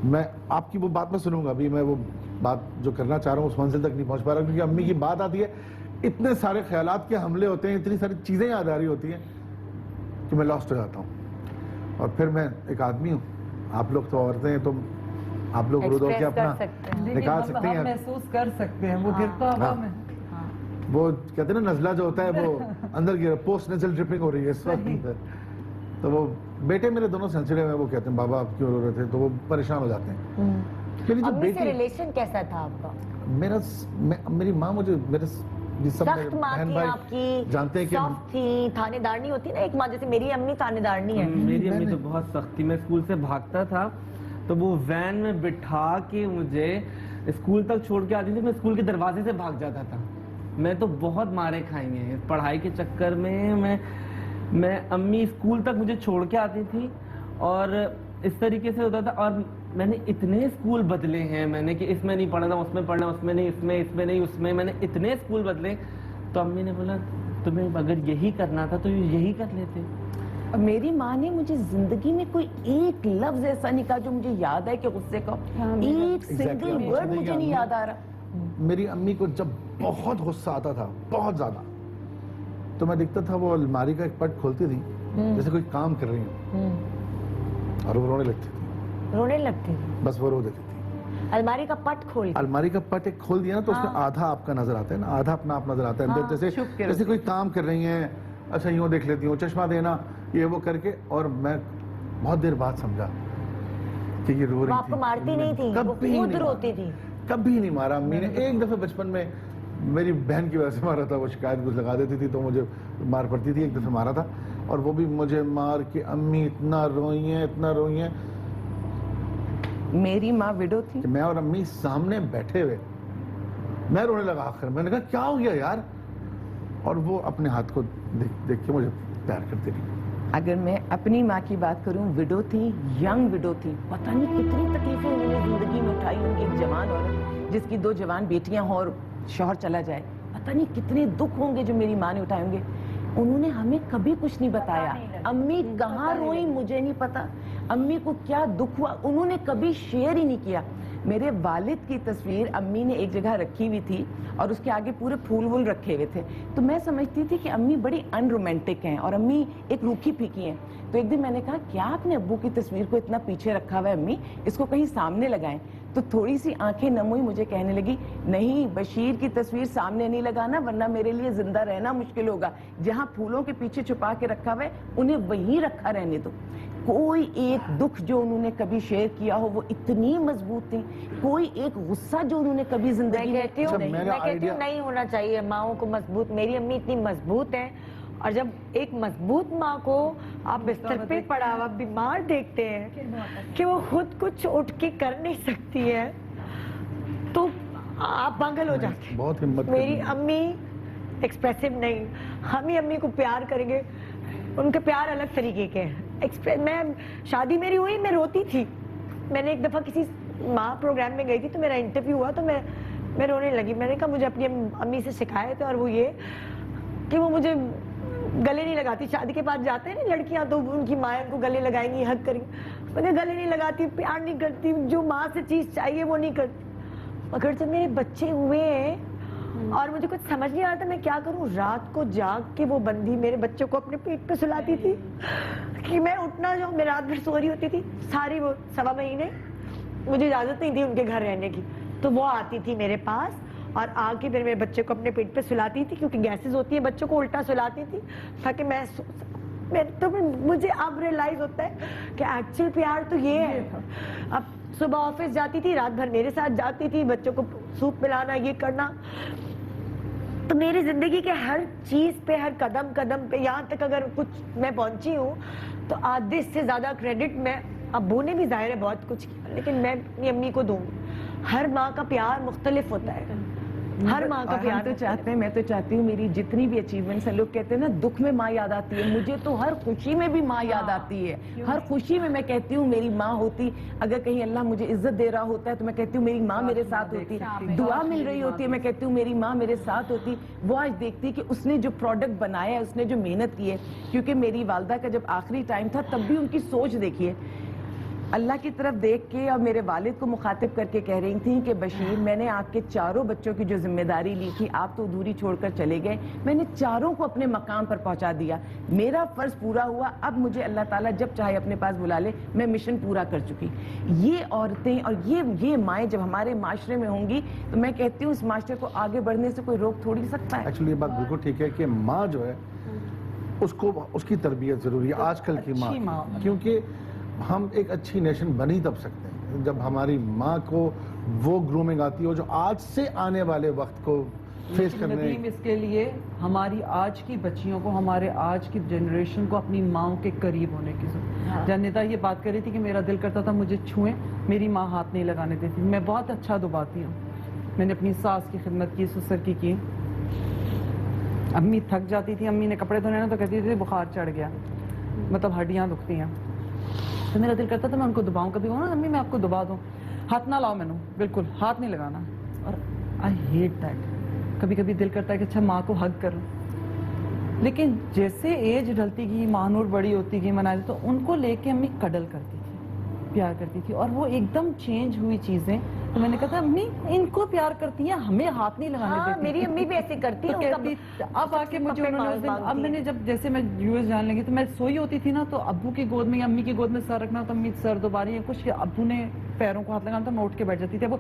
میں آپ کی وہ بات میں سنوں گا. ابھی میں وہ بات جو کرنا چاہ رہا ہوں اس منزل تک نہیں پہنچ پا رہا، کیونکہ امی کی بات آتی ہے، اتنے سارے خیالات کے حملے ہوتے ہیں، اتنی ساری چیزیں یاد آ رہی ہوتی ہیں کہ میں لاسٹ ہو جاتا ہوں. اور پھر میں ایک آدمی ہوں، آپ لوگ تو عورتیں ہیں، تو آپ لوگ رو دو کے اپنا نکال سکتے ہم ہیں. محسوس کر سکتے ہیں وہ گرتا ہوا میں. وہ کہتے ہیں نا نزلہ جو ہوتا ہے وہ اندر گرا، پوسٹ نیزل ڈرپنگ ہو رہی ہے اس وقت. تو وہ بیٹے میرے دونوں سینسیٹیو ہیں، وہ کہتے ہیں بابا آپ کیوں رو رہے تھے، تو وہ پریشان ہو جاتے ہیں. میری جو امی سے بیٹی، ریلیشن کیسا تھا آپ کا؟ میری ماں مجھے میرے سخت ماں تھی آپ کی، جانتے ہیں کہ سافٹ تھی، تھانے دار نہیں ہوتی نا ایک ماں، جیسے میری امی تھانے دار نہیں ہے. میری امی تو بہت سخت تھی. میں اسکول سے بھاگتا تھا تو وہ وین میں بٹھا کے مجھے اسکول تک چھوڑ کے آتی تھی. میں اسکول کے دروازے سے بھاگ جاتا تھا. میں تو بہت مارے کھائیں گے پڑھائی کے چکر میں. میں امی اسکول تک مجھے چھوڑ کے آتی تھی اور اس طریقے سے ہوتا تھا. اور میں نے اتنے اسکول بدلے ہیں، میں نے کہ اس میں نہیں پڑھنا، اس میں پڑھنا، اس میں نہیں، اس میں نہیں، اس میں نے اتنے اسکول بدلے. تو امی نے بولا تمہیں اگر یہی کرنا تھا تو یہی کر لیتے. میری ماں نے مجھے زندگی میں کوئی ایک لفظ ایسا نہیں کہا جو مجھے یاد ہے کہ غصے کا ایک سنگل ورڈ مجھے نہیں یاد آ رہا. میری امی کو جب بہت غصہ آتا تھا، بہت زیادہ، تو میں دیکھتا تھا وہ الماری کا ایک پٹ کھولتی تھی جیسے کوئی کام کر رہی ہوں، اور وہ رونے لگتی تھی. رونے لگتی تھی؟ بس وہ رو دیتی تھی. الماری کا پٹ کھول کے؟ الماری کا پٹ ایک کھول دیا نا تو اس میں آدھا آپ کا نظر آتا ہے نا، آدھا اپنا آپ نظر آتا ہے. جیسے کوئی کام کر رہی ہیں، اچھا یوں دیکھ لیتی ہوں، چشمہ دینا، یہ وہ کر کے. اور میں بہت دیر بعد سمجھا کہ یہ رو رہی تھی. آپ کو مارتی نہیں تھی؟ کبھی خود روتی تھی؟ کبھی نہیں مارا. امی نے ایک دفعہ بچپن میں میری بہن کی وجہ سے مارا تھا، وہ شکایت کچھ لگا دیتی تھی تو مجھے مار پڑتی تھی. ایک دفعہ مارا تھا اور وہ بھی مجھے مار کے امی اتنا روئی ہیں، اتنا روئی ہیں. میری ماں وڈو تھی، میں اور امی سامنے بیٹھے ہوئے، میں رونے لگا. آخر میں نے کہا کیا ہو گیا یار، اور وہ اپنے ہاتھ کو دیکھ کے مجھے پیار کرتی رہی. اگر میں اپنی ماں کی بات کروں، وڈو تھی، ینگ وڈو تھی. پتہ نہیں کتنی تکلیفیں انہوں نے زندگی میں اٹھائی ہوں گی. ایک جوان عورت جس کی 2 جوان بیٹیاں ہوں اور شوہر چلا جائے، پتہ نہیں کتنے دکھ ہوں گے جو میری ماں نے اٹھائے ہوں گے. انہوں نے ہمیں کبھی کچھ نہیں بتایا. امی کہاں روئی مجھے نہیں پتا، امی کو کیا دکھ ہوا انہوں نے کبھی شیئر ہی نہیں کیا. میرے والد کی تصویر امی نے ایک جگہ رکھی ہوئی تھی اور اس کے آگے پورے پھول وول رکھے ہوئے تھے. تو میں سمجھتی تھی کہ امی بڑی ان رومانٹک ہیں اور امی ایک روکھی پھیکی ہیں. تو ایک دن میں نے کہا کیا آپ نے ابو کی تصویر کو اتنا پیچھے رکھا ہوا ہے امی، اس کو کہیں سامنے لگائیں. تو تھوڑی سی آنکھیں نم ہوئی، مجھے کہنے لگی نہیں بشیر کی تصویر سامنے نہیں لگانا ورنہ میرے لیے زندہ رہنا مشکل ہوگا. جہاں پھولوں کے پیچھے چھپا کے رکھا ہوا ہے انہیں وہیں رکھا رہنے دو. کوئی ایک دکھ جو انہوں نے کبھی شیئر کیا ہو وہ اتنی مضبوط تھی. کوئی ایک غصہ جو انہوں نے کبھی زندگی میں کہتی ہوں نہیں ہونا چاہیے ماؤں کو مضبوط. میری امی اتنی مضبوط ہے، اور جب ایک مضبوط ماں کو آپ بستر پہ پڑا ہوا بیمار دیکھتے ہیں کہ وہ خود کچھ اٹھ کے کر نہیں سکتی ہے تو آپ پاگل ہو جاتے ہیں. بہت ہمت. میری امی ایکسپریسو نہیں، ہم ہی امی کو پیار کریں گے، ان کے پیار الگ طریقے کے ہیں. میں شادی میری ہوئی میں روتی تھی. میں نے ایک دفعہ کسی ماں پروگرام میں گئی تھی تو میرا انٹرویو ہوا تو میں رونے لگی. میں نے کہا مجھے اپنی امی سے شکایت ہے اور وہ یہ کہ وہ مجھے گلے نہیں لگاتی. شادی کے بعد جاتے ہیں نا لڑکیاں تو ان کی ماں ان کو گلے لگائیں گی، حق کریں گی. مجھے گلے نہیں لگاتی، پیار نہیں کرتی، جو ماں سے چیز چاہیے وہ نہیں کرتی. مگر جب میرے بچے ہوئے ہیں اور مجھے کچھ سمجھ نہیں آ رہا تھا میں کیا کروں، رات کو جاگ کے وہ بندی میرے بچوں کو اپنے پیٹ پہ سلاتی تھی کہ میں اٹھنا جاؤں. میں رات بھر سو رہی ہوتی تھی ساری وہ 1.25 مہینے، مجھے اجازت نہیں تھی ان کے گھر رہنے کی. تو وہ آتی تھی میرے پاس اور آ کے پھر میرے بچے کو اپنے پیٹ پہ سلاتی تھی کیونکہ گیسز ہوتی ہیں، بچوں کو الٹا سلاتی تھی تاکہ میں تو مجھے اب ریئلائز ہوتا ہے کہ ایکچوئل پیار تو یہ ہے. اب صبح آفس جاتی تھی، رات بھر میرے ساتھ جاتی تھی، بچوں کو سوپ پلانا، یہ کرنا. تو میری زندگی کے ہر چیز پہ، ہر قدم قدم پہ، یہاں تک اگر کچھ میں پہنچی ہوں تو آدھے سے زیادہ کریڈٹ میں ابو نے بھی ظاہر ہے بہت کچھ کیا لیکن میں اپنی امی کو دوں. ہر ماں کا پیار مختلف ہوتا ہے. ہر ماں کا ہم پیار تو چاہتے ہیں, میں تو چاہتی ہوں میری جتنی بھی اچیومنٹس ہیں, لوگ کہتے ہیں نا دکھ میں ماں یاد آتی ہے, مجھے تو ہر خوشی میں بھی ماں یاد آتی ہے. ہر خوشی میں کہتی ہوں میری ماں ہوتی, اگر کہیں اللہ مجھے عزت دے رہا ہوتا ہے تو میں کہتی ہوں میری ماں میرے ساتھ ہوتی, دعا مل رہی ہوتی ہے میں کہتی ہوں میری ماں میرے ساتھ ہوتی. وہ آج دیکھتی کہ اس نے جو پروڈکٹ بنایا ہے, اس نے جو محنت کی ہے, کیونکہ میری والدہ کا جب آخری ٹائم تھا تب بھی ان کی سوچ دیکھیے, اللہ کی طرف دیکھ کے اور میرے والد کو مخاطب کر کے کہہ رہی تھیں کہ بشیر, میں نے آپ کے چاروں بچوں کی جو ذمہ داری لی تھی, آپ تو ادھوری چھوڑ کر چلے گئے, میں نے چاروں کو اپنے مقام پر پہنچا دیا, میرا فرض پورا ہوا, اب مجھے اللہ تعالیٰ جب چاہے اپنے پاس بلا لے, میں مشن پورا کر چکی. یہ عورتیں اور یہ مائیں جب ہمارے معاشرے میں ہوں گی تو میں کہتی ہوں اس معاشرے کو آگے بڑھنے سے کوئی روک تھوڑی سکتا ہے. ایکچولی یہ بات بالکل ٹھیک ہے کہ ماں جو ہے اس کی تربیت ضروری ہے, آج کل کی ماں, کیونکہ ہم ایک اچھی نیشن بن ہی تب سکتے ہیں جب ہماری ماں کو وہ گرومنگ آتی ہو جو آج سے آنے والے وقت کو فیس کرنے. ندیم, اس کے لیے ہماری آج کی بچیوں کو, ہمارے آج کی جنریشن کو اپنی ماں کے قریب ہونے کی ضرورت. جانتا یہ بات کر رہی تھی کہ میرا دل کرتا تھا مجھے چھوئیں, میری ماں ہاتھ نہیں لگانے دیتی. میں بہت اچھا دباتی ہوں, میں نے اپنی ساس کی خدمت کی, سسر کی. امی تھک جاتی تھی, امی نے کپڑے دھونے نا تو کہتی تھی بخار چڑھ گیا, مطلب ہڈیاں دکھتی ہیں, تو میرا دل کرتا تھا میں ان کو دباؤں. کبھی ہوں نا امی میں آپ کو دبا دوں, ہاتھ نہ لاؤ, میں بالکل ہاتھ نہیں لگانا. اور آئی ہیٹ دیٹ. کبھی کبھی دل کرتا ہے کہ اچھا ماں کو ہگ کروں, لیکن جیسے ایج ڈھلتی گئی, ماں نور بڑی ہوتی گئی, منائی, تو ان کو لے کے امی کڈل کرتی تھی, پیار کرتی تھی, اور وہ ایک دم چینج ہوئی چیزیں. تو میں نے کہا امی ان کو پیار کرتی ہیں, ہمیں ہاتھ نہیں لگانے دیتی. میری امی بھی ایسے کرتی ہے. اب آ کے مجھے اب میں نے جب جیسے میں یو ایس جانے لگی تو میں سوئی ہوتی تھی نا, تو ابو کی گود میں یا امی کی گود میں سر رکھنا, تو امی سر دوباری یا کچھ, ابو نے پیروں کو ہاتھ لگانا تو میں اٹھ کے بیٹھ جاتی تھی. اب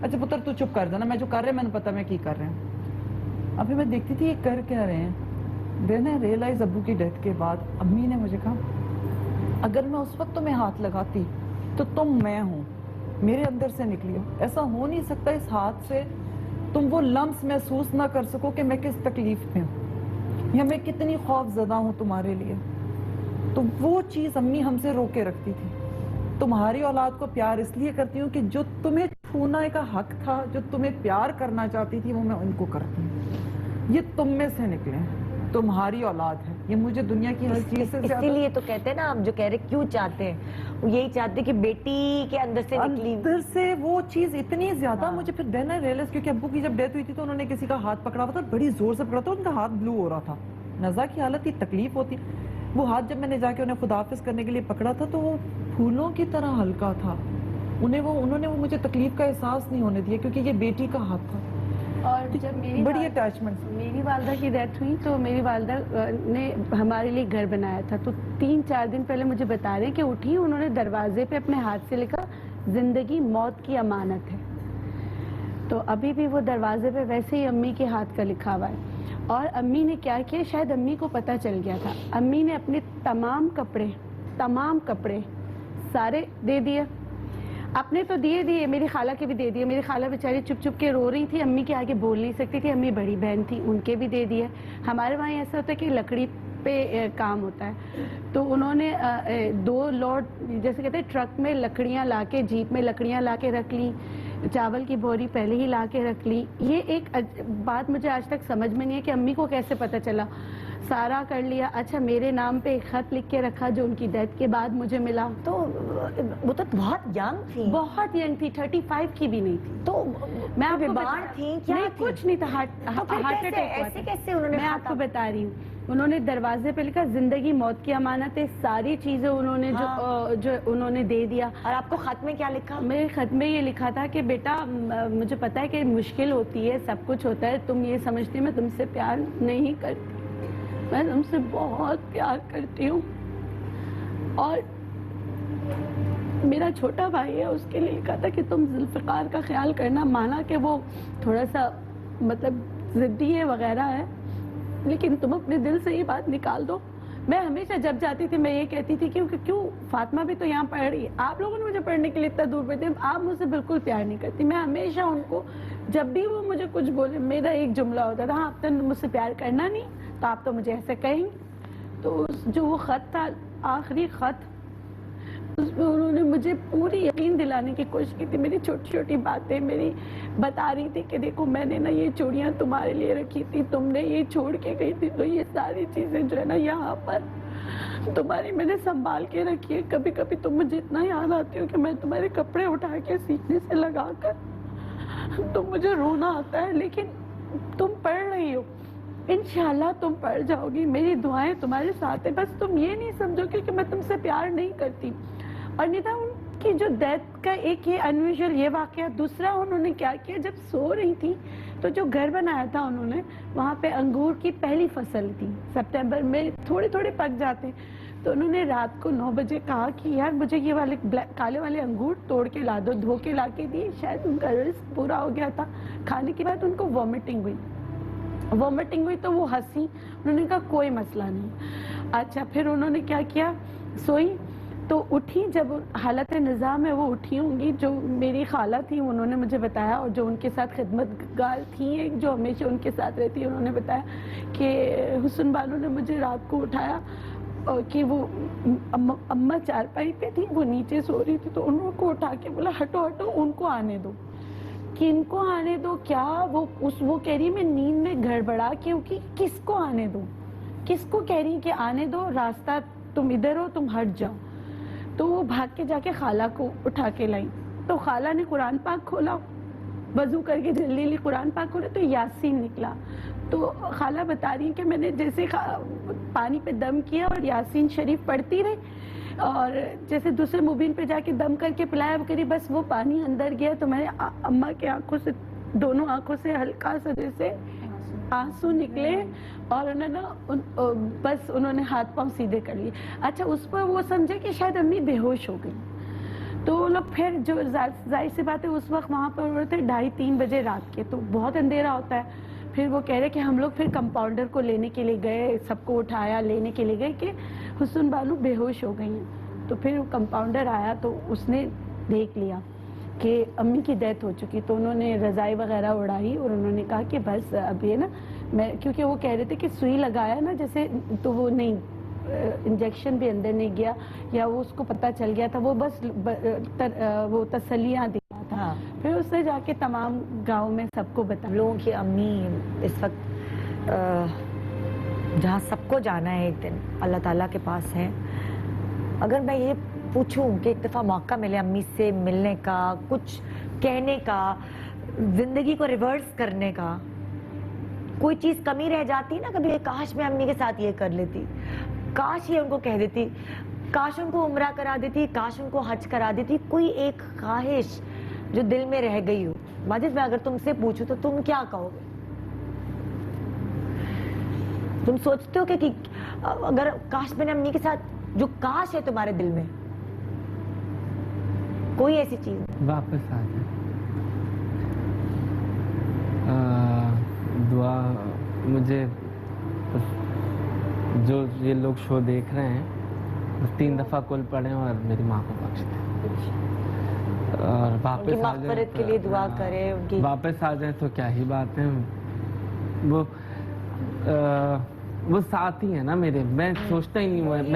اچھا پتر تو چپ کر دینا, میں جو کر رہے میں نے پتا میں کی کر رہے ہیں. ابھی میں دیکھتی تھی یہ کر کیا رہے ہیں. دین آئی ریئلائز ابو کی ڈیتھ کے بعد امی نے مجھے کہا اگر میں اس وقت تمہیں ہاتھ لگاتی تو تم میں ہوں, میرے اندر سے نکلی ہو. ایسا ہو نہیں سکتا اس ہاتھ سے تم وہ لمس محسوس نہ کر سکو کہ میں کس تکلیف میں ہوں یا میں کتنی خوف زدہ ہوں تمہارے لیے. تو وہ چیز امی ہم سے روکے رکھتی تھی. تمہاری اولاد کو پیار اس لیے کرتی ہوں کہ جو تمہیں چھونے کا حق تھا, جو تمہیں پیار کرنا چاہتی تھی, وہ میں ان کو کرتی ہوں. یہ تم میں سے نکلے, تمہاری اولاد ہے, یہ مجھے دنیا کی ہر چیز سے اسی لیے تو کہتے ہیں نا, آپ جو کہہ رہے کیوں چاہتے ہیں, وہ یہی چاہتے ہیں کہ بیٹی کے اندر سے نکلی, اندر سے وہ چیز اتنی زیادہ مجھے پھر دین آئی ریئلائز, کیونکہ ابو کی جب ڈیتھ ہوئی تھی تو انہوں نے کسی کا ہاتھ پکڑا ہوا تھا, بڑی زور سے پکڑا تھا, ان کا ہاتھ بلو ہو رہا تھا, نزا کی حالت تھی, تکلیف ہوتی. وہ ہاتھ جب میں نے جا کے انہیں خداحافظ کرنے کے لیے پکڑا تھا تو وہ پھولوں کی طرح ہلکا تھا. انہوں نے وہ مجھے تکلیف کا احساس نہیں ہونے دیا, کیونکہ یہ بیٹی کا ہاتھ تھا. اور جب بڑی اٹیچمنٹ. میری والدہ کی ڈیتھ ہوئی تو میری والدہ نے ہمارے لیے گھر بنایا تھا, تو 3-4 دن پہلے مجھے بتا رہے ہیں کہ اٹھی, انہوں نے دروازے پہ اپنے ہاتھ سے لکھا زندگی موت کی امانت ہے. تو ابھی بھی وہ دروازے پہ ویسے ہی امی کے ہاتھ کا لکھا ہوا ہے. اور امی نے کیا کیا, شاید امی کو پتہ چل گیا تھا, امی نے اپنے تمام کپڑے سارے دے دیے. اپنے تو دیے, میری خالہ کے بھی دے دیے. میری خالہ بیچاری چپ چپ کے رو رہی تھی, امی کے آگے بول نہیں سکتی تھی, امی بڑی بہن تھی, ان کے بھی دے دیے. ہمارے وہاں ایسا ہوتا ہے کہ لکڑی پہ کام ہوتا ہے, تو انہوں نے 2 لوڈ جیسے کہتے ہیں ٹرک میں لکڑیاں لا کے, جیپ میں لکڑیاں لا کے رکھ لی, چاول کی بوری پہلے ہی لا کے رکھ لی. یہ ایک بات مجھے آج تک سمجھ میں نہیں ہے کہ امی کو کیسے پتہ چلا. سارا کر لیا. اچھا میرے نام پہ ایک خط لکھ کے رکھا جو ان کی ڈیتھ کے بعد مجھے ملا. تو وہ تو بہت ینگ تھی, بہت ینگ تھی, 35 کی بھی نہیں تھی. تو میں آپ کو بیمار تھی کیا؟ کچھ نہیں تھا, ہارٹ اٹیک. ایسے کیسے انہوں نے, میں آپ کو بتا رہی ہوں, انہوں نے دروازے پہ لکھا زندگی موت کی امانت ہے. ساری چیزیں انہوں نے جو انہوں نے دے دیا. اور آپ کو خط میں کیا لکھا؟ میرے خط میں یہ لکھا تھا کہ بیٹا مجھے پتا ہے کہ مشکل ہوتی ہے, سب کچھ ہوتا ہے, تم یہ سمجھتی میں تم سے پیار نہیں کرتی, میں تم سے بہت پیار کرتی ہوں. اور میرا چھوٹا بھائی ہے, اس کے لیے لکھا تھا کہ تم ذوالفقار کا خیال کرنا. مانا کہ وہ تھوڑا سا مطلب ضدی ہے وغیرہ ہے, لیکن تم اپنے دل سے یہ بات نکال دو. میں ہمیشہ جب جاتی تھی میں یہ کہتی تھی کیوں فاطمہ بھی تو یہاں پڑھ رہی ہے, آپ لوگوں نے مجھے پڑھنے کے لیے اتنا دور بھیجا, آپ مجھ سے بالکل پیار نہیں کرتی. میں ہمیشہ ان کو جب بھی وہ مجھے کچھ بولے میرا ایک جملہ ہوتا تھا, ہاں آپ تو مجھ سے پیار کرنا نہیں تو آپ تو مجھے ایسے کہیں. تو جو وہ خط تھا, آخری خط, اس میں انہوں نے مجھے پوری یقین دلانے کی کوشش کی تھی. میری چھوٹی چھوٹی باتیں میری بتا رہی تھی کہ دیکھو میں نے نا یہ چوڑیاں تمہارے لیے رکھی تھی, تم نے یہ چھوڑ کے گئی تھی, تو یہ ساری چیزیں جو ہے نا یہاں پر تمہاری میں نے سنبھال کے رکھی ہے. کبھی کبھی تم مجھے اتنا یاد آتی ہو کہ میں تمہارے کپڑے اٹھا کے سینے سے لگا کر تو مجھے رونا آتا ہے, لیکن تم پڑھ رہی ہو, انشاءاللہ تم پڑھ جاؤ گی, میری دعائیں تمہارے ساتھ ہیں, بس تم یہ نہیں سمجھو کہ میں تم سے پیار نہیں کرتی. اور نیتا ان کی جو ڈیتھ کا ایک یہ انیویژل یہ واقعہ, دوسرا انہوں نے کیا کیا, جب سو رہی تھی تو جو گھر بنایا تھا انہوں نے وہاں پہ انگور کی پہلی فصل تھی, سپٹمبر میں تھوڑے تھوڑے پک جاتے, تو انہوں نے رات کو 9 بجے کہا کہ یار مجھے یہ والے کالے والے انگور توڑ کے لا دو, دھو کے لا کے دیے. شاید ان کا رزق پورا ہو گیا تھا. کھانے کے بعد ان کو وامٹنگ ہوئی تو وہ ہنسی, انہوں نے کہا کوئی مسئلہ نہیں. اچھا پھر انہوں نے کیا کیا, سوئی تو اٹھی, جب حالت نظام ہے وہ اٹھی ہوں گی. جو میری خالہ تھی انہوں نے مجھے بتایا, اور جو ان کے ساتھ خدمت گار تھی ایک جو ہمیشہ ان کے ساتھ رہتی, انہوں نے بتایا کہ حسن بانو نے مجھے رات کو اٹھایا کہ وہ اماں چارپائی پہ تھی, وہ نیچے سو رہی تھی, تو انہوں کو اٹھا کے بولا ہٹو ہٹو ان کو آنے دو. کہ ان کو آنے دو کیا, وہ کہہ رہی میں نیند میں گڑبڑا کیونکہ کس کو آنے دو, کس کو کہہ رہی کہ آنے دو, راستہ تم ادھر ہو, تم ہٹ جاؤ. تو وہ بھاگ کے جا کے خالہ کو اٹھا کے لائی, تو خالہ نے قرآن پاک کھولا, وضو کر کے جلدی قرآن پاک کھولا تو یاسین نکلا. تو خالہ بتا رہی ہیں کہ میں نے جیسے پانی پہ دم کیا اور یاسین شریف پڑھتی رہی, اور جیسے دوسرے مبین پہ جا کے دم کر کے پلایا کری, بس وہ پانی اندر گیا تو میں نے اماں کے آنکھوں سے, دونوں آنکھوں سے ہلکا سا جیسے آنسو نکلے, اور انہوں نے بس انہوں نے ہاتھ پاؤں سیدھے کر لیے. اچھا اس پر وہ سمجھے کہ شاید امی بے ہوش ہو گئی, تو وہ لوگ پھر جو ظاہر سی بات ہے اس وقت وہاں پر تھے 2:30-3 بجے رات کے, تو بہت اندھیرا ہوتا ہے. پھر وہ کہہ رہے کہ ہم لوگ پھر کمپاؤنڈر کو لینے کے لیے گئے, سب کو اٹھایا, لینے کے لیے گئے کہ حسن بانو بے ہوش ہو گئی ہیں. تو پھر کمپاؤنڈر آیا تو اس نے دیکھ لیا کہ امی کی ڈیتھ ہو چکی, تو انہوں نے رضائی وغیرہ اڑائی, اور انہوں نے کہا کہ بس اب یہ نا میں, کیونکہ وہ کہہ رہے تھے کہ سوئی لگایا نا جیسے, تو وہ نہیں, انجیکشن بھی اندر نہیں گیا, یا وہ اس کو پتہ چل گیا تھا, وہ بس وہ تسلیاں دیا تھا. پھر اس نے جا کے تمام گاؤں میں سب کو بتا. لوگوں کی امی اس وقت جہاں سب کو جانا ہے ایک دن اللہ تعالیٰ کے پاس ہے. اگر میں یہ پوچھوں کہ ایک دفعہ موقع ملے امی سے ملنے کا, کچھ کہنے کا, زندگی کو ریورس کرنے کا, کوئی چیز کمی رہ جاتی نا کبھی, کاش میں امی کے ساتھ یہ کر لیتی, کاش یہ ان کو کہہ دیتی, کاش ان کو عمرہ کرا دیتی, کاش ان کو حج کرا دیتی, کوئی ایک خواہش جو دل میں رہ گئی ہو. ماجد میں اگر تم سے پوچھوں تو تم کیا کہو گے؟ تم سوچتے ہو کہ اگر کاش میں نے امی کے ساتھ, جو کاش ہے تمہارے دل میں کوئی ایسی چیز واپس آ جائے. دعا مجھے جو یہ لوگ شو دیکھ رہے ہیں 3 دفعہ کل پڑھیں اور میری ماں کو بخش دیں, اور ان کی مغفرت کے لیے دعا کرے, ان کی واپس آ جائیں تو کیا ہی بات ہے. وہ ساتھ ہی ہے نا میرے, میں سوچتا ہی نہیں ہوں,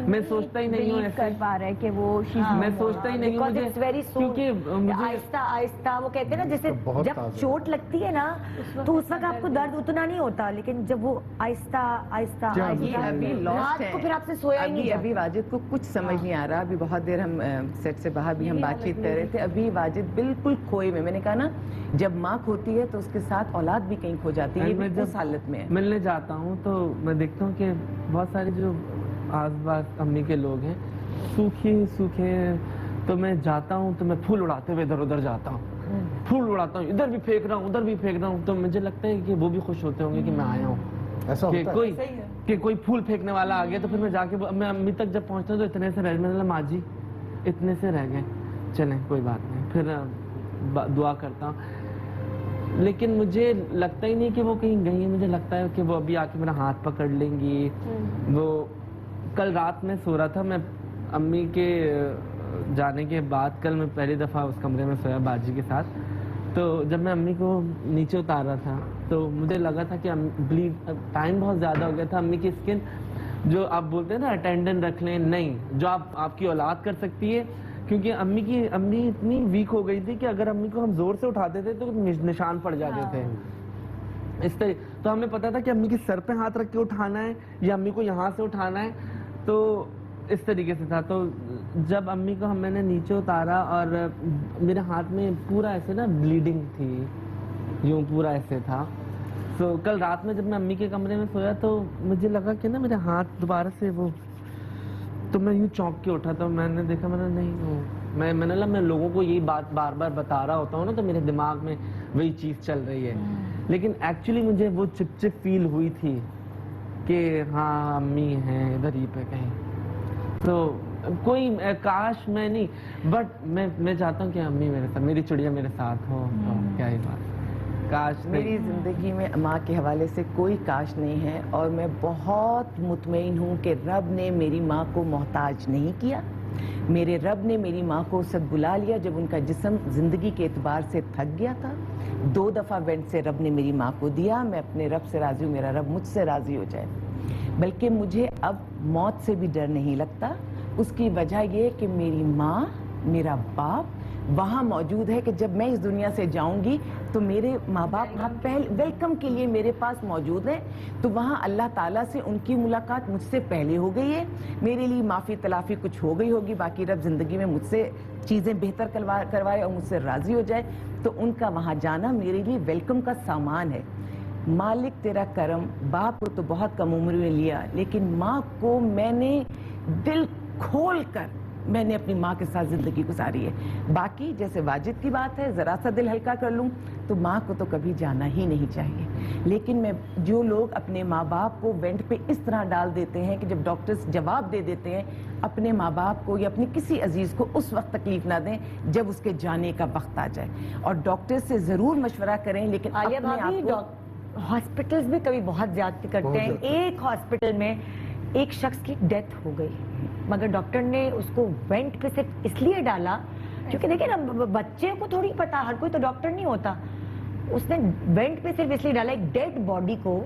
میں سوچتا ہی نہیں ہوں کر پا رہا ہے کہ وہ میں سوچتا ہی نہیں ہوں مجھے, کیونکہ آہستہ آہستہ وہ کہتے ہیں نا جیسے جب چوٹ لگتی ہے نا تو اس وقت آپ کو درد اتنا نہیں ہوتا, لیکن جب وہ آہستہ آہستہ ابھی لاسٹ رات کو پھر آپ سے سویا ہی نہیں. ابھی واجد کو کچھ سمجھ نہیں آ رہا. ابھی بہت دیر ہم سیٹ سے باہر بھی ہم بات چیت کر رہے تھے, ابھی واجد بالکل کھوئے میں نے کہا نا جب ماں کھوتی ہے تو اس کے ساتھ اولاد بھی کہیں کھو جاتی ہے, یہ اس حالت میں ملنے جاتا ہوں تو میں دیکھتا ہوں کہ بہت سارے جو آس پاس امی کے لوگ ہیں سوکھے, تو میں جاتا ہوں تو میں پھول اڑاتے ہوئے ادھر ادھر جاتا ہوں, پھول اڑاتا ہوں, ادھر بھی پھینک رہا ہوں ادھر بھی پھینک رہا ہوں, تو مجھے لگتا ہے کہ وہ بھی خوش ہوتے ہوں گے کہ میں آیا ہوں, کہ کوئی پھول پھینکنے والا آ گیا. تو پھر میں جا کے میں امی تک جب پہنچتا ہوں تو اتنے سے رہ, میں نے ماں جی اتنے سے رہ گئے, چلیں کوئی بات نہیں, پھر دعا کرتا ہوں. لیکن مجھے لگتا ہی نہیں کہ وہ کہیں گئی ہیں, مجھے لگتا ہے کہ وہ ابھی آ کے میرا ہاتھ پکڑ لیں گی. وہ کل رات میں سو رہا تھا, میں امی کے جانے کے بعد کل میں پہلی دفعہ اس کمرے میں سویا باجی کے ساتھ, تو جب میں امی کو نیچے اتار رہا تھا تو مجھے لگا تھا کہ ٹائم بہت زیادہ ہو گیا تھا, امی کی اسکن جو آپ بولتے ہیں نا اٹینڈنٹ رکھ لیں, نہیں, جو آپ کی اولاد کر سکتی ہے. کیونکہ امی اتنی ویک ہو گئی تھی کہ اگر امی کو ہم زور سے اٹھاتے تھے تو نشان پڑ جاتے تھے. اس طرح تو ہمیں پتا تھا کہ امی کے سر پہ ہاتھ رکھ کے اٹھانا ہے یا امی کو یہاں سے اٹھانا ہے, تو اس طریقے سے تھا. تو جب امی کو میں نے نیچے اتارا اور میرے ہاتھ میں پورا ایسے نا بلیڈنگ تھی, یوں پورا ایسے تھا. تو کل رات میں جب میں امی کے کمرے میں سویا تو مجھے لگا کہ نا میرے ہاتھ دوبارہ سے وہ, تو میں یوں چونک کے اٹھا. تو میں نے دیکھا, میں نے نہیں, میں لوگوں کو یہی بات بار بار بتا رہا ہوتا ہوں نا, تو میرے دماغ میں وہی چیز چل رہی ہے. لیکن ایکچولی مجھے وہ چپ چپ فیل ہوئی تھی کہ ہاں امی ہیں ادھر ہی پہ کہیں. تو کوئی کاش میں نہیں, بٹ میں چاہتا ہوں کہ امی میرے ساتھ, میری چڑیا میرے ساتھ ہو, تو کیا ہی بات. کاش میری زندگی میں ماں کے حوالے سے کوئی کاش نہیں ہے, اور میں بہت مطمئن ہوں کہ رب نے میری ماں کو محتاج نہیں کیا. میرے رب نے میری ماں کو اس وقت بلا لیا جب ان کا جسم زندگی کے اعتبار سے تھک گیا تھا. 2 دفعہ وینٹ سے رب نے میری ماں کو دیا. میں اپنے رب سے راضی ہوں, میرا رب مجھ سے راضی ہو جائے. بلکہ مجھے اب موت سے بھی ڈر نہیں لگتا. اس کی وجہ یہ کہ میری ماں, میرا باپ وہاں موجود ہے, کہ جب میں اس دنیا سے جاؤں گی تو میرے ماں باپ وہاں ویلکم کے لیے میرے پاس موجود ہیں. تو وہاں اللہ تعالیٰ سے ان کی ملاقات مجھ سے پہلے ہو گئی ہے. میرے لیے معافی تلافی کچھ ہو گئی ہوگی, باقی رب زندگی میں مجھ سے چیزیں بہتر کروائے اور مجھ سے راضی ہو جائے. تو ان کا وہاں جانا میرے لیے ویلکم کا سامان ہے. مالک تیرا کرم. باپ کو تو بہت کم عمر میں لیا, لیکن ماں کو میں نے دل کھول کر میں نے اپنی ماں کے ساتھ زندگی گزاری ہے. باقی جیسے واجد کی بات ہے, ذرا سا دل ہلکا کر لوں تو ماں کو تو کبھی جانا ہی نہیں چاہیے. لیکن میں جو لوگ اپنے ماں باپ کو وینٹ پہ اس طرح ڈال دیتے ہیں کہ جب ڈاکٹرز جواب دے دیتے ہیں, اپنے ماں باپ کو یا اپنی کسی عزیز کو اس وقت تکلیف نہ دیں جب اس کے جانے کا وقت آ جائے. اور ڈاکٹر سے ضرور مشورہ کریں, لیکن عالیہ بھابی ہاسپٹلز میں کبھی بہت زیادتی کرتے ہیں. ایک ہاسپٹل میں ایک شخص کی ڈیتھ ہو گئی, مگر ڈاکٹر نے اس کو وینٹ پہ صرف اس لیے ڈالا کیونکہ دیکھیں نا, بچے کو تھوڑی پتا, ہر کوئی تو ڈاکٹر نہیں ہوتا. اس نے وینٹ پہ صرف اس لیے ڈالا ایک ڈیڈ باڈی کو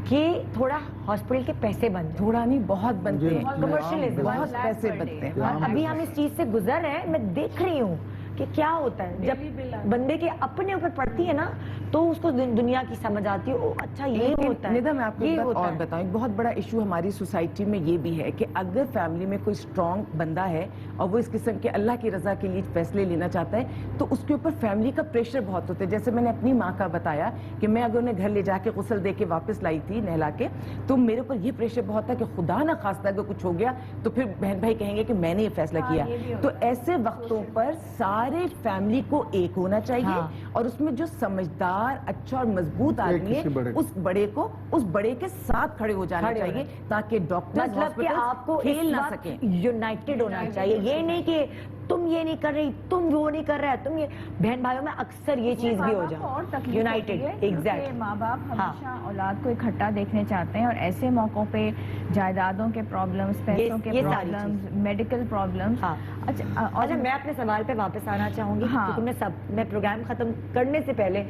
کہ تھوڑا ہاسپٹل کے پیسے بن جائیں. تھوڑا نہیں, بہت بنتے ہیں, کمرشلزم, بہت پیسے بنتے ہیں. ابھی ہم اس چیز سے گزر رہے ہیں. میں دیکھ رہی ہوں کہ کیا ہوتا ہے جب بندے کے اپنے اوپر پڑتی ہے نا, تو اس کو دنیا کی سمجھ آتی ہے. اچھا یہ ہوتا ہے. ندا, میں آپ کو ایک بات اور بتاؤں, ایک بہت بڑا ایشو ہماری سوسائٹی میں یہ بھی ہے کہ اگر فیملی میں کوئی اسٹرانگ بندہ ہے اور وہ اس قسم کے اللہ کی رضا کے لیے فیصلے لینا چاہتا ہے, تو اس کے اوپر فیملی کا پریشر بہت ہوتا ہے. جیسے میں نے اپنی ماں کا بتایا کہ میں اگر انہیں گھر لے جا کے غسل دے کے واپس لائی تھی نہلا کے, تو میرے اوپر یہ پریشر بہت تھا کہ خدا نہ خواستہ اگر کچھ ہو گیا تو پھر بہن بھائی کہیں گے کہ میں نے یہ فیصلہ کیا. تو ایسے وقتوں پر سارے فیملی کو ایک ہونا چاہیے, اور اس میں جو سمجھدار, اچھا اور مضبوط آدمی ہے, اس بڑے کے ساتھ کھڑے ہو جانا چاہیے, تاکہ ڈاکٹر مطلب کہ آپ کو کھیل نہ سکیں. یونائٹڈ ہونا چاہیے. یہ نہیں کہ تم یہ نہیں کر رہی, تم وہ نہیں کر رہا, تم یہ. بہن بھائیوں میں اکثر یہ چیز بھی ہو جائے. United, exact. ماں باپ ہمیشہ اولاد کو اکٹھا دیکھنے چاہتے ہیں, اور ایسے موقعوں پہ جائیدادوں کے پرابلمس, پیسوں کے پرابلمس, میڈیکل پرابلمس. اچھا, میں اپنے سوال پہ واپس آنا چاہوں گی, کیونکہ میں پروگرام ختم کرنے سے پہلے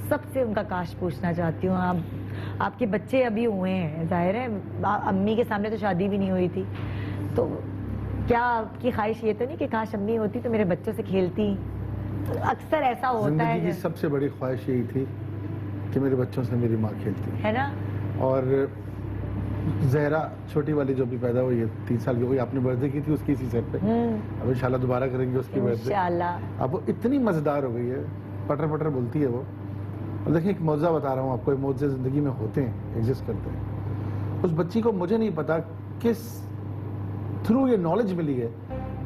سب سے ان کا کاش پوچھنا چاہتی ہوں. آپ کے بچے ابھی ہوئے ہیں, ظاہر ہے امی کے سامنے تو شادی بھی نہیں ہوئی تھی, تو کیا آپ کی خواہش یہ تو نہیں کہ کاش امی ہوتی تو میرے بچوں سے کھیلتی؟ اکثر ایسا ہوتا ہے. زندگی کی سب سے بڑی خواہش یہی تھی کہ میرے بچوں سے میری ماں کھیلتی ہے نا. اور زہرا چھوٹی والی جو بھی پیدا ہوئی ہے 3 سال کی, ہوئی, آپ نے برتھ ڈے کی تھی اس کی اسی سیٹ پہ, اب انشاءاللہ دوبارہ کریں گے اس کی برتھ ڈے انشاءاللہ. اب وہ اتنی مزیدار ہو گئی ہے, پٹر پٹر بولتی ہے وہ. اور دیکھیں ایک معجزہ بتا رہا ہوں آپ کو, معجزے زندگی میں ہوتے ہیں, ایگزسٹ کرتے ہیں. اس بچی کو مجھے نہیں پتا کس تھرو یہ نالج ملی ہے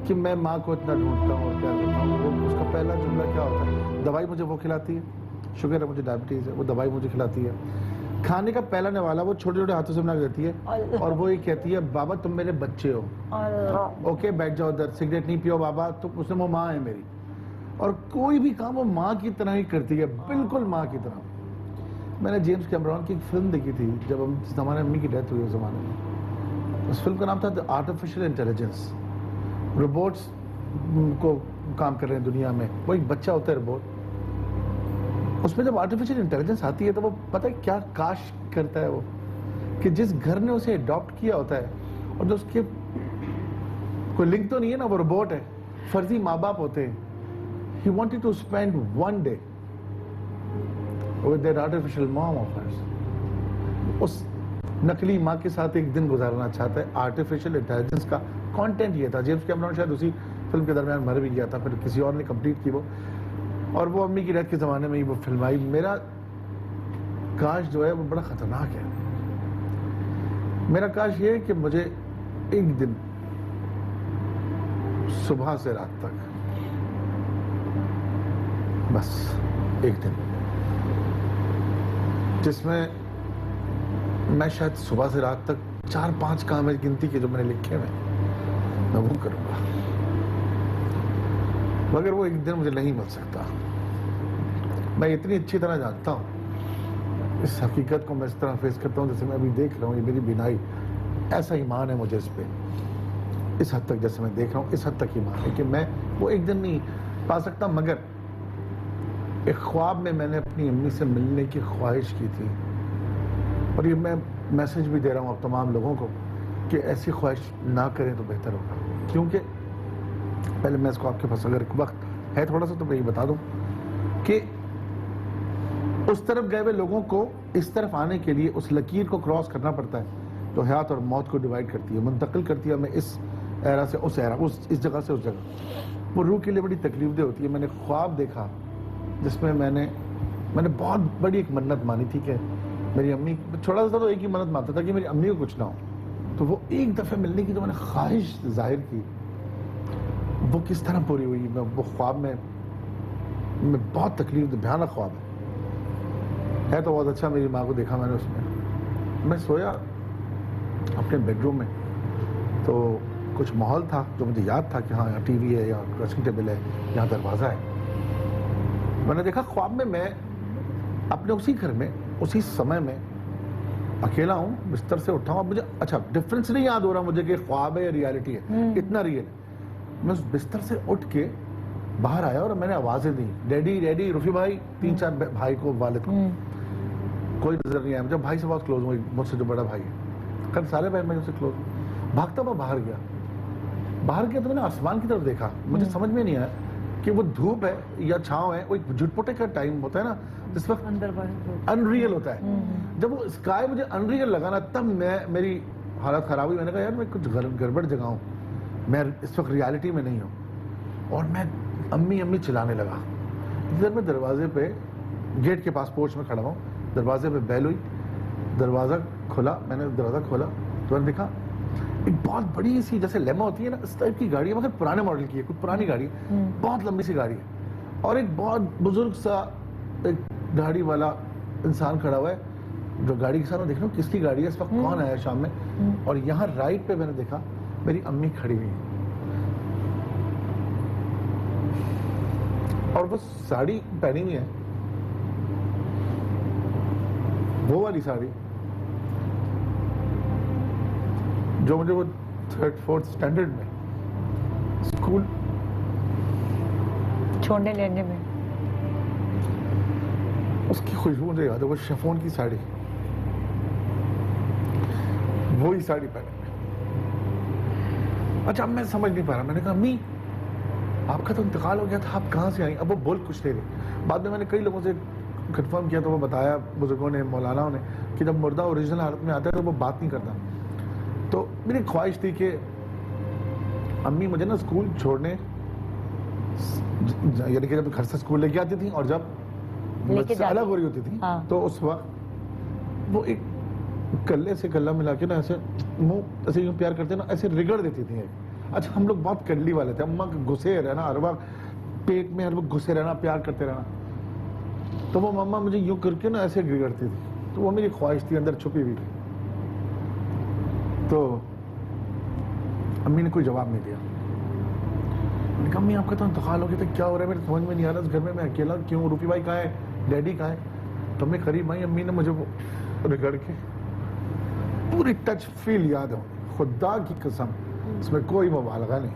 کہ میں ماں کو اتنا ڈھونڈتا ہوں اور کیا کرتا ہوں. اس کا پہلا جملہ کیا ہوتا ہے, دوائی مجھے وہ کھلاتی ہے, شوگر ہے مجھے, ڈائبٹیز ہے, وہ دوائی مجھے کھلاتی ہے. کھانے کا پہلا نوالا وہ چھوٹے چھوٹے ہاتھوں سے بنا کے دیتی ہے, اور وہ یہ کہتی ہے بابا تم میرے بچے ہو, اوکے بیٹھ جاؤ ادھر, سگریٹ نہیں پیو بابا, تو اس میں وہ ماں ہے میری. اور کوئی بھی کام وہ ماں کی طرح ہی کرتی ہے, بالکل ماں کی طرح. میں نے جیمز کیمرون کی ایک فلم دیکھی تھی جب ہمارے امی کی ڈیتھ ہوئی اس زمانے میں. اس فلم کا نام تھا آرٹیفیشل انٹیلیجنس. روبوٹس کو کام کر رہے ہیں دنیا میں, وہ ایک بچہ ہوتا ہے روبوٹ. اس میں جب آرٹیفیشل انٹیلیجنس آتی ہے تو وہ پتہ ہے کیا کاش کرتا ہے وہ, کہ جس گھر نے اسے اڈاپٹ کیا ہوتا ہے اور جو اس کے کوئی لنک تو نہیں ہے نا, وہ روبوٹ ہے, فرضی ماں باپ ہوتے ہیں. He wanted to spend one day with that artificial mom of hers. اس نقلی ماں کے ساتھ ایک دن گزارنا چاہتا ہے. آرٹیفیشل انٹیلیجنس کا کانٹینٹ یہ تھا. جیمس کیمرون شاید اسی فلم کے درمیان مر بھی گیا تھا, پھر کسی اور نے کمپلیٹ کی وہ, اور وہ امی کی ڈیتھ کے زمانے میں ہی وہ فلم آئی. میرا کاش جو ہے وہ بڑا خطرناک ہے. میرا کاش یہ ہے کہ مجھے ایک دن صبح سے رات تک, بس ایک دن جس میں میں شاید صبح سے رات تک 4-5 کام ہے گنتی کے جو میں نے لکھے ہوئے میں وہ کروں گا, مگر وہ ایک دن مجھے نہیں مل سکتا. میں اتنی اچھی طرح جانتا ہوں اس حقیقت کو, میں اس طرح فیس کرتا ہوں جیسے میں ابھی دیکھ رہا ہوں. یہ میری بینائی, ایسا ایمان ہے مجھے اس پہ, اس حد تک جیسے میں دیکھ رہا ہوں اس حد تک ایمان ہے کہ میں وہ ایک دن نہیں پا سکتا. مگر ایک خواب میں نے اپنی امی سے ملنے کی خواہش کی تھی, اور یہ میں میسج بھی دے رہا ہوں اب تمام لوگوں کو کہ ایسی خواہش نہ کریں تو بہتر ہوگا. کیونکہ پہلے میں اس کو آپ کے پاس اگر وقت ہے تھوڑا سا تو میں یہ بتا دوں کہ اس طرف گئے ہوئے لوگوں کو اس طرف آنے کے لیے اس لکیر کو کراس کرنا پڑتا ہے جو حیات اور موت کو ڈیوائیڈ کرتی ہے, منتقل کرتی ہے ہمیں اس ایرا سے اس ایرا, اس جگہ سے اس جگہ. وہ روح کے لیے بڑی تکلیف دہ ہوتی ہے. میں نے خواب دیکھا جس میں میں نے بہت بڑی ایک منت مانی تھی کہ میری امی, چھوٹا سا تو ایک ہی منت مانتا تھا کہ میری امی کو کچھ نہ ہو. تو وہ ایک دفعہ ملنے کی جو میں نے خواہش ظاہر کی وہ کس طرح پوری ہوئی. وہ خواب میں بہت تکلیف دہ بھیانک خواب ہے تو بہت اچھا. میری ماں کو دیکھا میں نے, اس میں سویا اپنے بیڈ روم میں, تو کچھ ماحول تھا جو مجھے یاد تھا کہ ہاں یہاں ٹی وی ہے, یہاں ڈریسنگ ٹیبل ہے, یہاں دروازہ ہے. میں نے دیکھا خواب میں اپنے اسی گھر میں اسی سمے میں اکیلا ہوں, بستر سے اٹھا ہوں. اب مجھے اچھا ڈفرنس نہیں یاد ہو رہا مجھے کہ خواب ہے یا ریالٹی ہے, اتنا ریئل ہے. میں اس بستر سے اٹھ کے باہر آیا اور میں نے آوازیں دی, ڈیڈی ڈیڈی, رفیع بھائی, 3-4 بھائی کو, والد کو. کوئی نظر نہیں آیا. جب بھائی سے بہت کلوز ہوں, مجھ سے جو بڑا بھائی ہے, خیر سارے بھائی میں اس سے کلوز ہوں. بھاگتا میں باہر گیا تو میں نے آسمان کی طرف دیکھا. مجھے سمجھ میں نہیں آیا کہ وہ دھوپ ہے یا چھاؤں ہے. وہ ایک جھٹپٹے کا ٹائم ہوتا ہے نا جس وقت انریل ہوتا ہے. جب وہ اسکائی مجھے انریل لگا نا, تب میری حالت خراب ہوئی. میں نے کہا یار میں کچھ گڑبڑ جگہ ہوں, میں اس وقت ریالٹی میں نہیں ہوں. اور میں امی چلانے لگا. ادھر میں دروازے پہ گیٹ کے پاس پورچ میں کھڑا ہوں, دروازے پہ بیل ہوئی, دروازہ کھلا. میں نے دروازہ کھولا تو میں نے دیکھا ایک بہت بڑی سی جیسے لیما ہوتی ہے نا اس ٹائپ کی گاڑی ہے, مگر پرانے ماڈل کی ہے, کچھ پرانی گاڑی ہے, بہت لمبی سی گاڑی ہے. اور ایک بہت بزرگ سا ایک گاڑی والا انسان کھڑا ہوا ہے جو گاڑی کے ساتھ. میں دیکھ رہا ہوں کس کی گاڑی ہے, اس وقت کون آیا شام میں. اور یہاں رائٹ پہ میں نے دیکھا میری امی کھڑی ہوئی ہے, اور وہ ساڑی پہنی ہوئی ہے, وہ والی ساڑی جو مجھے وہ 3rd-4th اسٹینڈرڈ میں اسکول چھوڑنے لینے میں اس کی خوشبو مجھے یاد ہے. وہ شفون کی ساڑی, وہی ساڑی پہنے. اچھا اب میں سمجھ نہیں پا رہا. میں نے کہا امی آپ کا تو انتقال ہو گیا تھا, آپ کہاں سے آئیں؟ اب وہ بول کچھ نہیں رہے. بعد میں نے کئی لوگوں سے کنفرم کیا تو وہ بتایا بزرگوں نے, مولاناؤں نے, کہ جب مردہ اوریجنل حالت میں آتا ہے تو وہ بات نہیں کرتا. تو میری خواہش تھی کہ امی مجھے نا اسکول چھوڑنے, یعنی کہ جب گھر سے اسکول لے کے آتی تھیں اور جب مجھ سے الگ ہو رہی ہوتی تھی تو اس وقت وہ ایک کلے سے کلہ ملا کے نا ایسے منہ ایسے یوں پیار کرتے نا, ایسے رگڑ دیتی تھی. اچھا ہم لوگ بہت کنڈلی والے تھے, اماں گھسے رہنا ہر وقت پیٹ میں, ہر وقت گھسے رہنا, پیار کرتے رہنا. تو وہ مما مجھے یوں کر کے نا ایسے رگڑتی تھی. تو وہ میری خواہش تھی اندر چھپی ہوئی. تو امی نے کوئی جواب نہیں دیا. میں نے کہا امی آپ کا تو انتقال ہو گیا تھا, کیا ہو رہا ہے, میرے سمجھ میں نہیں آ رہا, اس گھر میں اکیلا کیوں, رفیع بھائی کہاں ہے, ڈیڈی کہاں ہے. تو میں قریب آئی, امی نے مجھے وہ رگڑ کے پوری ٹچ فیل یاد ہے, خدا کی قسم اس میں کوئی مبالغہ نہیں.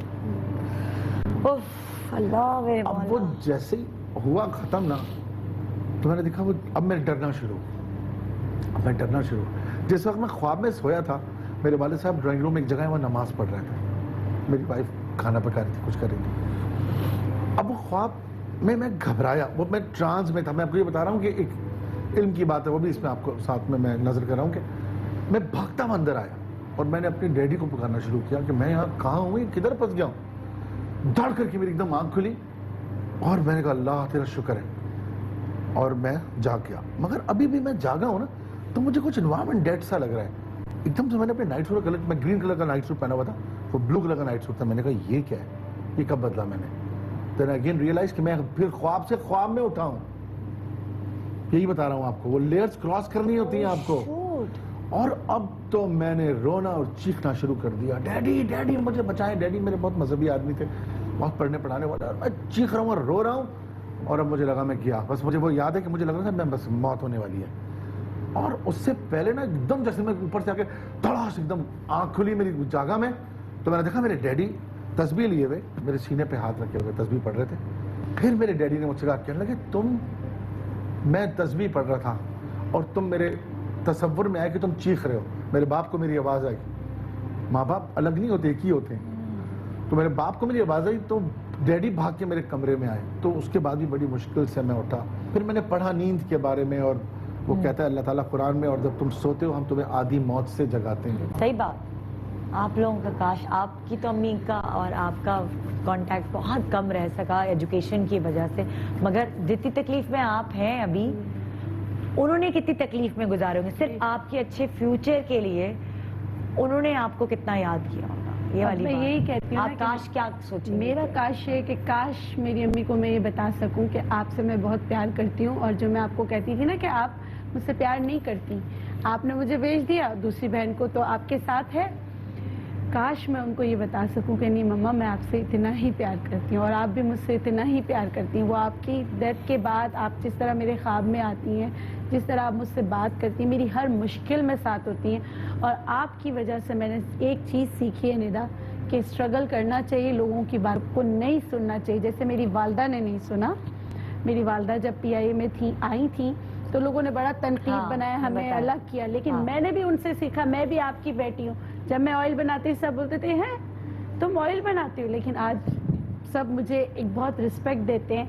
اللہ میرے اب مولا. وہ جیسے ہوا ختم نا, تو میں نے دیکھا وہ اب میں ڈرنا شروع, جس وقت میں خواب میں سویا تھا میرے والد صاحب ڈرائنگ روم میں ایک جگہ ہے، وہ نماز پڑھ رہے تھے، میری وائف کھانا پکا رہی تھی، کچھ کر رہی تھی. اب وہ خواب میں گھبرایا، وہ میں ٹرانس میں تھا. میں آپ کو یہ بتا رہا ہوں کہ ایک علم کی بات ہے، وہ بھی اس میں آپ کو ساتھ میں نظر کر رہا ہوں کہ میں بھاگتا ہوں اندر آیا اور میں نے اپنے ڈیڈی کو پکارنا شروع کیا کہ میں یہاں کہاں ہوں، یہ کدھر پھنس گیا ہوں. دھڑ کر کے میری ایک دم آنکھ کھلی اور میں نے کہا اللہ تیرا شکر ہے، اور میں جاگ گیا. مگر ابھی بھی میں جاگا ہوں نا تو مجھے کچھ انوائرمنٹ ڈیڈ سا لگ رہا ہے. ایک دم سے میں نے اپنے نائٹ سوٹ کا کلر، میں گرین کلر کا نائٹ سوٹ پہنا ہوا تھا، وہ بلو کلر کا نائٹ سوٹ تھا. میں نے کہا یہ کیا ہے، یہ کب بدلا میں نے؟ دین اگین ریئلائز کہ میں پھر خواب سے خواب میں اٹھا ہوں. یہی بتا رہا ہوں آپ کو، وہ لیئرز کراس کرنی ہوتی ہیں آپ کو. اور اب تو میں نے رونا اور چیخنا شروع کر دیا، ڈیڈی ڈیڈی مجھے بچائیں. ڈیڈی میرے بہت مذہبی آدمی تھے، بہت پڑھنے پڑھانے والا، اور میں چیخ رہا ہوں اور رو رہا ہوں. اور اب مجھے لگا میں گیا، بس مجھے وہ یاد ہے کہ مجھے لگ رہا تھا میں بس موت ہونے والی ہے. اور اس سے پہلے نا ایک دم جیسے میں اوپر سے آ کے دھڑاس ایک دم آنکھ کھلی میری جاگا میں، تو میں نے دیکھا میرے ڈیڈی تسبیح لیے ہوئے میرے سینے پہ ہاتھ رکھے ہوئے تسبیح پڑھ رہے تھے. پھر میرے ڈیڈی نے مجھ سے کہا کہنے لگے میں تسبیح پڑھ رہا تھا اور تم میرے تصور میں آئے کہ تم چیخ رہے ہو. میرے باپ کو میری آواز آئی، ماں باپ الگ نہیں ہوتے، ایک ہی ہوتے ہیں. تو میرے باپ کو میری آواز آئی تو ڈیڈی بھاگ کے میرے کمرے میں آئے. تو اس کے بعد بھی بڑی مشکل سے میں اٹھا. پھر میں نے پڑھا نیند کے بارے میں، اور وہ کہتا ہے اللہ تعالیٰ قرآن میں، اور جب تم سوتے ہو ہم تمہیں آدھی موت سے جگاتے ہیں. صحیح بات. آپ لوگوں کا کاش آپ کی تو امی کا اور آپ کا کانٹیکٹ بہت کم رہ سکا ایجوکیشن کی وجہ سے، مگر جتنی تکلیف میں آپ ہیں ابھی، انہوں نے کتنی تکلیف میں گزارے ہوں گے صرف آپ کے اچھے فیوچر کے لیے. انہوں نے آپ کو کتنا یاد کیا ہوگا. یہ والی میں یہی کہتی ہوں آپ کاش کیا سوچیں؟ میرا کاش ہے کہ کاش میری امی کو میں یہ بتا سکوں کہ آپ سے میں بہت پیار کرتی ہوں، اور جو میں آپ کو کہتی تھی نا کہ آپ مجھ سے پیار نہیں کرتی، آپ نے مجھے بھیج دیا دوسری بہن کو تو آپ کے ساتھ ہے. کاش میں ان کو یہ بتا سکوں کہ نہیں مما میں آپ سے اتنا ہی پیار کرتی ہوں اور آپ بھی مجھ سے اتنا ہی پیار کرتی ہیں. وہ آپ کی ڈیتھ کے بعد آپ جس طرح میرے خواب میں آتی ہیں، جس طرح آپ مجھ سے بات کرتی ہیں، میری ہر مشکل میں ساتھ ہوتی ہیں. اور آپ کی وجہ سے میں نے ایک چیز سیکھی ہے ندا، کہ اسٹرگل کرنا چاہیے، لوگوں کی بات کو نہیں سننا چاہیے. جیسے میری والدہ نے نہیں سنا. میری والدہ جب PIA میں آئی تھیں تو لوگوں نے بڑا تنقید بنایا، ہمیں الگ کیا، لیکن میں نے بھی ان سے سیکھا. میں بھی آپ کی بیٹی ہوں. جب میں آئل بناتی سب بولتے تھے ہیں تم آئل بناتی ہو، لیکن آج سب مجھے ایک بہت رسپیکٹ دیتے ہیں.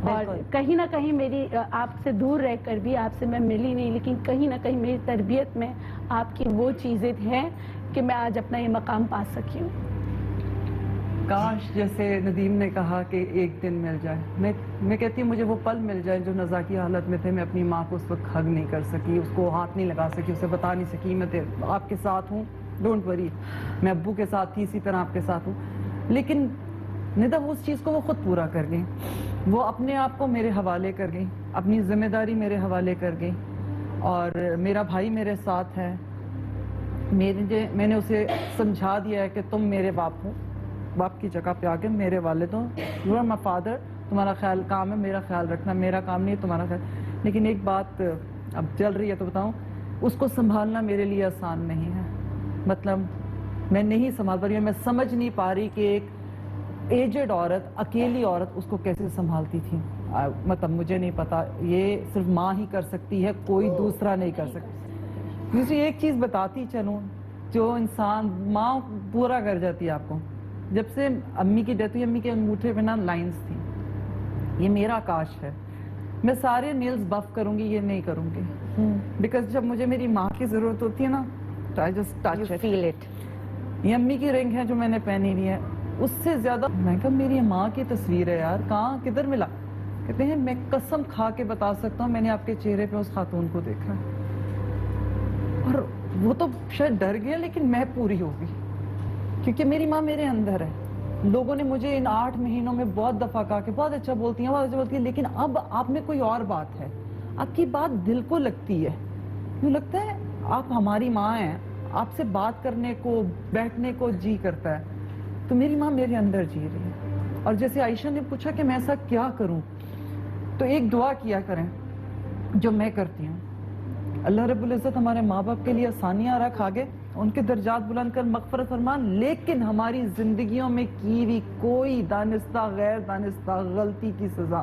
اور کہیں نہ کہیں میری آپ سے دور رہ کر بھی آپ سے میں ملی نہیں، لیکن کہیں نہ کہیں میری تربیت میں آپ کی وہ چیزیں ہیں کہ میں آج اپنا یہ مقام پا سکی ہوں. کاش جیسے ندیم نے کہا کہ ایک دن مل جائے. میں کہتی ہوں مجھے وہ پل مل جائے جو نزا کی حالت میں تھے. میں اپنی ماں کو اس وقت ہگ نہیں کر سکی، اس کو ہاتھ نہیں لگا سکی، اسے بتا نہیں سکی میں آپ کے ساتھ ہوں، ڈونٹ وری. میں ابو کے ساتھ تھی، اسی طرح آپ کے ساتھ ہوں. لیکن ندا وہ اس چیز کو وہ خود پورا کر گئی. وہ اپنے آپ کو میرے حوالے کر گئی، اپنی ذمہ داری میرے حوالے کر گئی. اور میرا بھائی میرے ساتھ ہے. میں نے اسے سمجھا دیا ہے کہ تم میرے باپ ہو، باپ کی جگہ پہ آ کے میرے والد ہو. You are my father. تمہارا خیال کام ہے میرا خیال رکھنا، میرا کام نہیں تمہارا خیال. لیکن ایک بات اب چل رہی ہے تو بتاؤں، اس کو سنبھالنا میرے لیے آسان نہیں ہے. مطلب میں نہیں سنبھال پا رہی ہوں. میں سمجھ نہیں پا رہی کہ ایک ایجڈ عورت، اکیلی عورت اس کو کیسے سنبھالتی تھی. مطلب مجھے نہیں پتا. یہ صرف ماں ہی کر سکتی ہے، کوئی دوسرا نہیں کر سکتا. دوسری ایک چیز بتاتی چلوں، جو انسان ماں پورا کر جاتی ہے آپ کو. جب سے امی کی ڈیتھ ہوئی، امی کے انگوٹھے پہ نا لائنز تھیں. یہ میرا کاش ہے. میں سارے نیلز بف کروں گی، یہ نہیں کروں گی. بیکاز جب مجھے میری ماں کی ضرورت ہوتی ہے نا تو I just touch it. feel it. یہ امی کی رنگ ہے جو میں نے پہنی ہوئی ہے، اس سے زیادہ میں کہا میری ماں کی تصویر ہے یار، کہاں کدھر ملا. کہتے ہیں میں قسم کھا کے بتا سکتا ہوں میں نے آپ کے چہرے پہ اس خاتون کو دیکھا. اور وہ تو شاید ڈر گیا لیکن میں پوری ہو گئی، کیونکہ میری ماں میرے اندر ہے. لوگوں نے مجھے ان 8 مہینوں میں بہت دفعہ کہا کہ بہت اچھا بولتی ہیں، بہت اچھا بولتی ہیں، لیکن اب آپ میں کوئی اور بات ہے. آپ کی بات دل کو لگتی ہے. یوں لگتا ہے آپ ہماری ماں ہیں، آپ سے بات کرنے کو، بیٹھنے کو جی کرتا ہے. تو میری ماں میرے اندر جی رہی ہے. اور جیسے عائشہ نے پوچھا کہ میں ایسا کیا کروں، تو ایک دعا کیا کریں جو میں کرتی ہوں. اللہ رب العزت ہمارے ماں باپ کے لیے آسانیاں رکھ آگے، ان کے درجات بلند کر مغفرت فرمان، لیکن ہماری زندگیوں میں کی ہوئی کوئی دانستہ غیر دانستہ غلطی کی سزا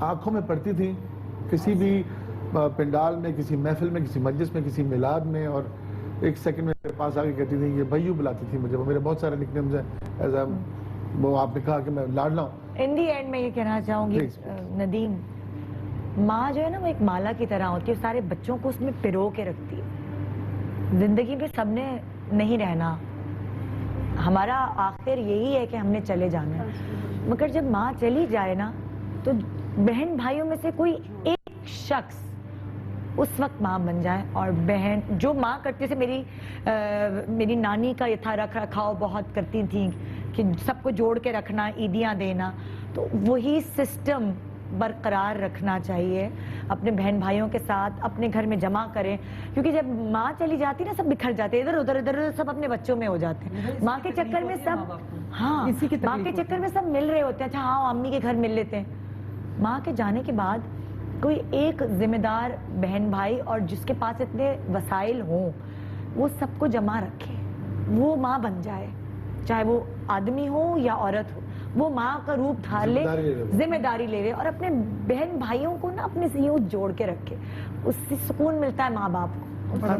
آنکھوں میں پڑتی تھی کسی بھی پنڈال میں, کسی محفل میں, کسی مجلس میں, کسی میلاد میں, اور ایک سیکنڈ میں میرے پاس آ کے کہتی تھی, یہ بھائیو بلاتی تھی مجھے. وہ میرے بہت سارے نک نیمز ہیں, وہ آپ نے کہا کہ میں لاڈلا ہوں. ان دی اینڈ میں یہ کہنا چاہوں گی ندیم, ماں جو ہے نا وہ ایک مالا کی طرح ہوتی ہے, سارے بچوں کو اس میں پرو کے رکھتی ہے. زندگی میں سب نے نہیں رہنا, ہمارا آخر یہی ہے کہ ہم نے چلے جانا ہے, مگر جب ماں چلی جائے نا تو بہن بھائیوں میں سے کوئی ایک شخص اس وقت ماں بن جائے. اور بہن جو ماں کرتی تھی, میری نانی کا یہ تھا, رکھ رکھاؤ بہت کرتی تھیں کہ سب کو جوڑ کے رکھنا, عیدیاں دینا, تو وہی سسٹم برقرار رکھنا چاہیے. اپنے بہن بھائیوں کے ساتھ اپنے گھر میں جمع کریں, کیونکہ جب ماں چلی جاتی نا سب بکھر جاتے, ادھر ادھر سب اپنے بچوں میں ہو جاتے ہیں. ماں کے چکر میں سب, ہاں ماں کے چکر میں سب مل رہے ہوتے ہیں. اچھا ہاں امی کے گھر مل لیتے ہیں. ماں کے جانے کے بعد کوئی ایک ذمہ دار بہن بھائی اور جس کے پاس اتنے وسائل ہوں وہ سب کو جمع رکھے, وہ ماں بن جائے, چاہے وہ آدمی ہو یا عورت ہو, وہ ماں کا روپ ڈھال لے, ذمہ داری لے لے, اور اپنے بہن بھائیوں کو نا اپنے سے یوں جوڑ کے رکھے. اس سے سکون ملتا ہے ماں باپ کو. اور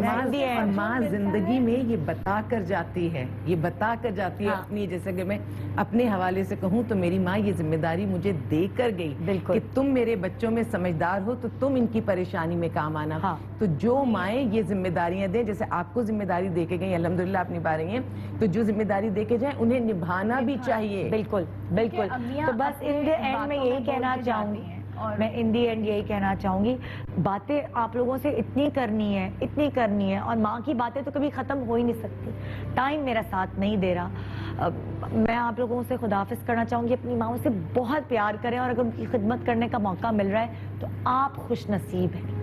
ماں زندگی میں یہ بتا کر جاتی ہے, یہ بتا کر جاتی ہے اپنی, جیسے کہ میں اپنے حوالے سے کہوں تو میری ماں یہ ذمہ داری مجھے دے کر گئی کہ تم میرے بچوں میں سمجھدار ہو تو تم ان کی پریشانی میں کام آنا. تو جو مائیں یہ ذمہ داریاں دیں, جیسے آپ کو ذمہ داری دے کے گئی, الحمدللہ آپ نبھا رہی ہیں, تو جو ذمہ داری دے کے جائیں انہیں نبھانا بھی چاہیے. بالکل بالکل. تو بس ان دی اینڈ میں یہی کہنا چاہوں گی, میں ان دی اینڈ یہی کہنا چاہوں گی, باتیں آپ لوگوں سے اتنی کرنی ہے, اور ماں کی باتیں تو کبھی ختم ہو ہی نہیں سکتی. ٹائم میرا ساتھ نہیں دے رہا. میں آپ لوگوں سے خداحافظ کرنا چاہوں گی. اپنی ماؤں سے بہت پیار کریں, اور اگر ان کی خدمت کرنے کا موقع مل رہا ہے تو آپ خوش نصیب ہیں,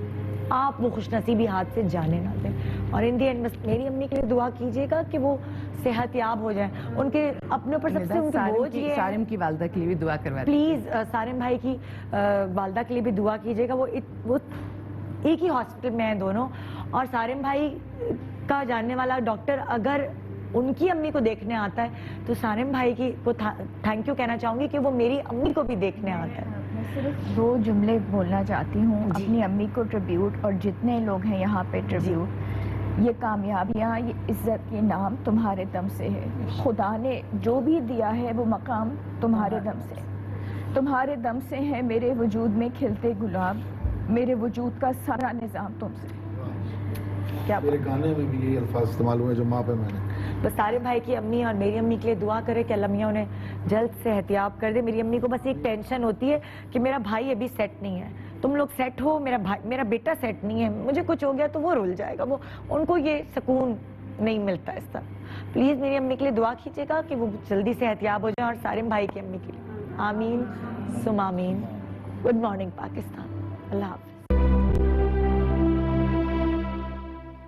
آپ وہ خوش نصیبی ہاتھ سے جانے نہ دیں. اور ان دی اینڈ میری امی کے لیے دعا کیجیے گا کہ وہ صحت یاب ہو جائیں. ان کے اپنے اوپر سب سے ان کی بوجھ یہ ہے, سارم کی والدہ کے لیے بھی دعا کروا پلیز سارم بھائی کی والدہ کے لیے بھی دعا کیجیے گا. وہ ایک ہی ہاسپٹل میں ہیں دونوں, اور سارم بھائی کا جاننے والا ڈاکٹر اگر ان کی امی کو دیکھنے آتا ہے تو سارم بھائی کو تھینک یو کہنا چاہوں گی کہ وہ میری امی کو بھی دیکھنے آتا ہے. میں صرف 2 جملے بولنا چاہتی ہوں اپنی امی کو ٹریبیوٹ, اور جتنے لوگ ہیں یہاں پہ ٹریبیوٹ. یہ کامیابیاں, یہ عزت, یہ نام تمہارے دم سے ہے. خدا نے جو بھی دیا ہے وہ مقام تمہارے دم سے, تمہارے دم سے ہے. میرے وجود میں کھلتے گلاب, میرے وجود کا سارا نظام تم سے. کیا میرے گانے میں بھی یہی الفاظ استعمال ہوئے جو ماں پہ میں نے. بس سارے بھائی کی امی اور میری امی کے لیے دعا کرے کہ اللہ میاں انہیں جلد صحت یاب کر دے. میری امی کو بس ایک ٹینشن ہوتی ہے کہ میرا بھائی ابھی سیٹ نہیں ہے, تم لوگ سیٹ ہو, میرا بیٹا سیٹ نہیں ہے, مجھے کچھ ہو گیا تو وہ رول جائے گا. وہ ان کو یہ سکون نہیں ملتا اس طرح. پلیز میری امی کے لیے دعا کیجیے گا کہ وہ جلدی صحت یاب ہو جائیں, اور سارم بھائی کی امی کے لیے آمین ثم آمین. Good morning Pakistan. اللہ حافظ.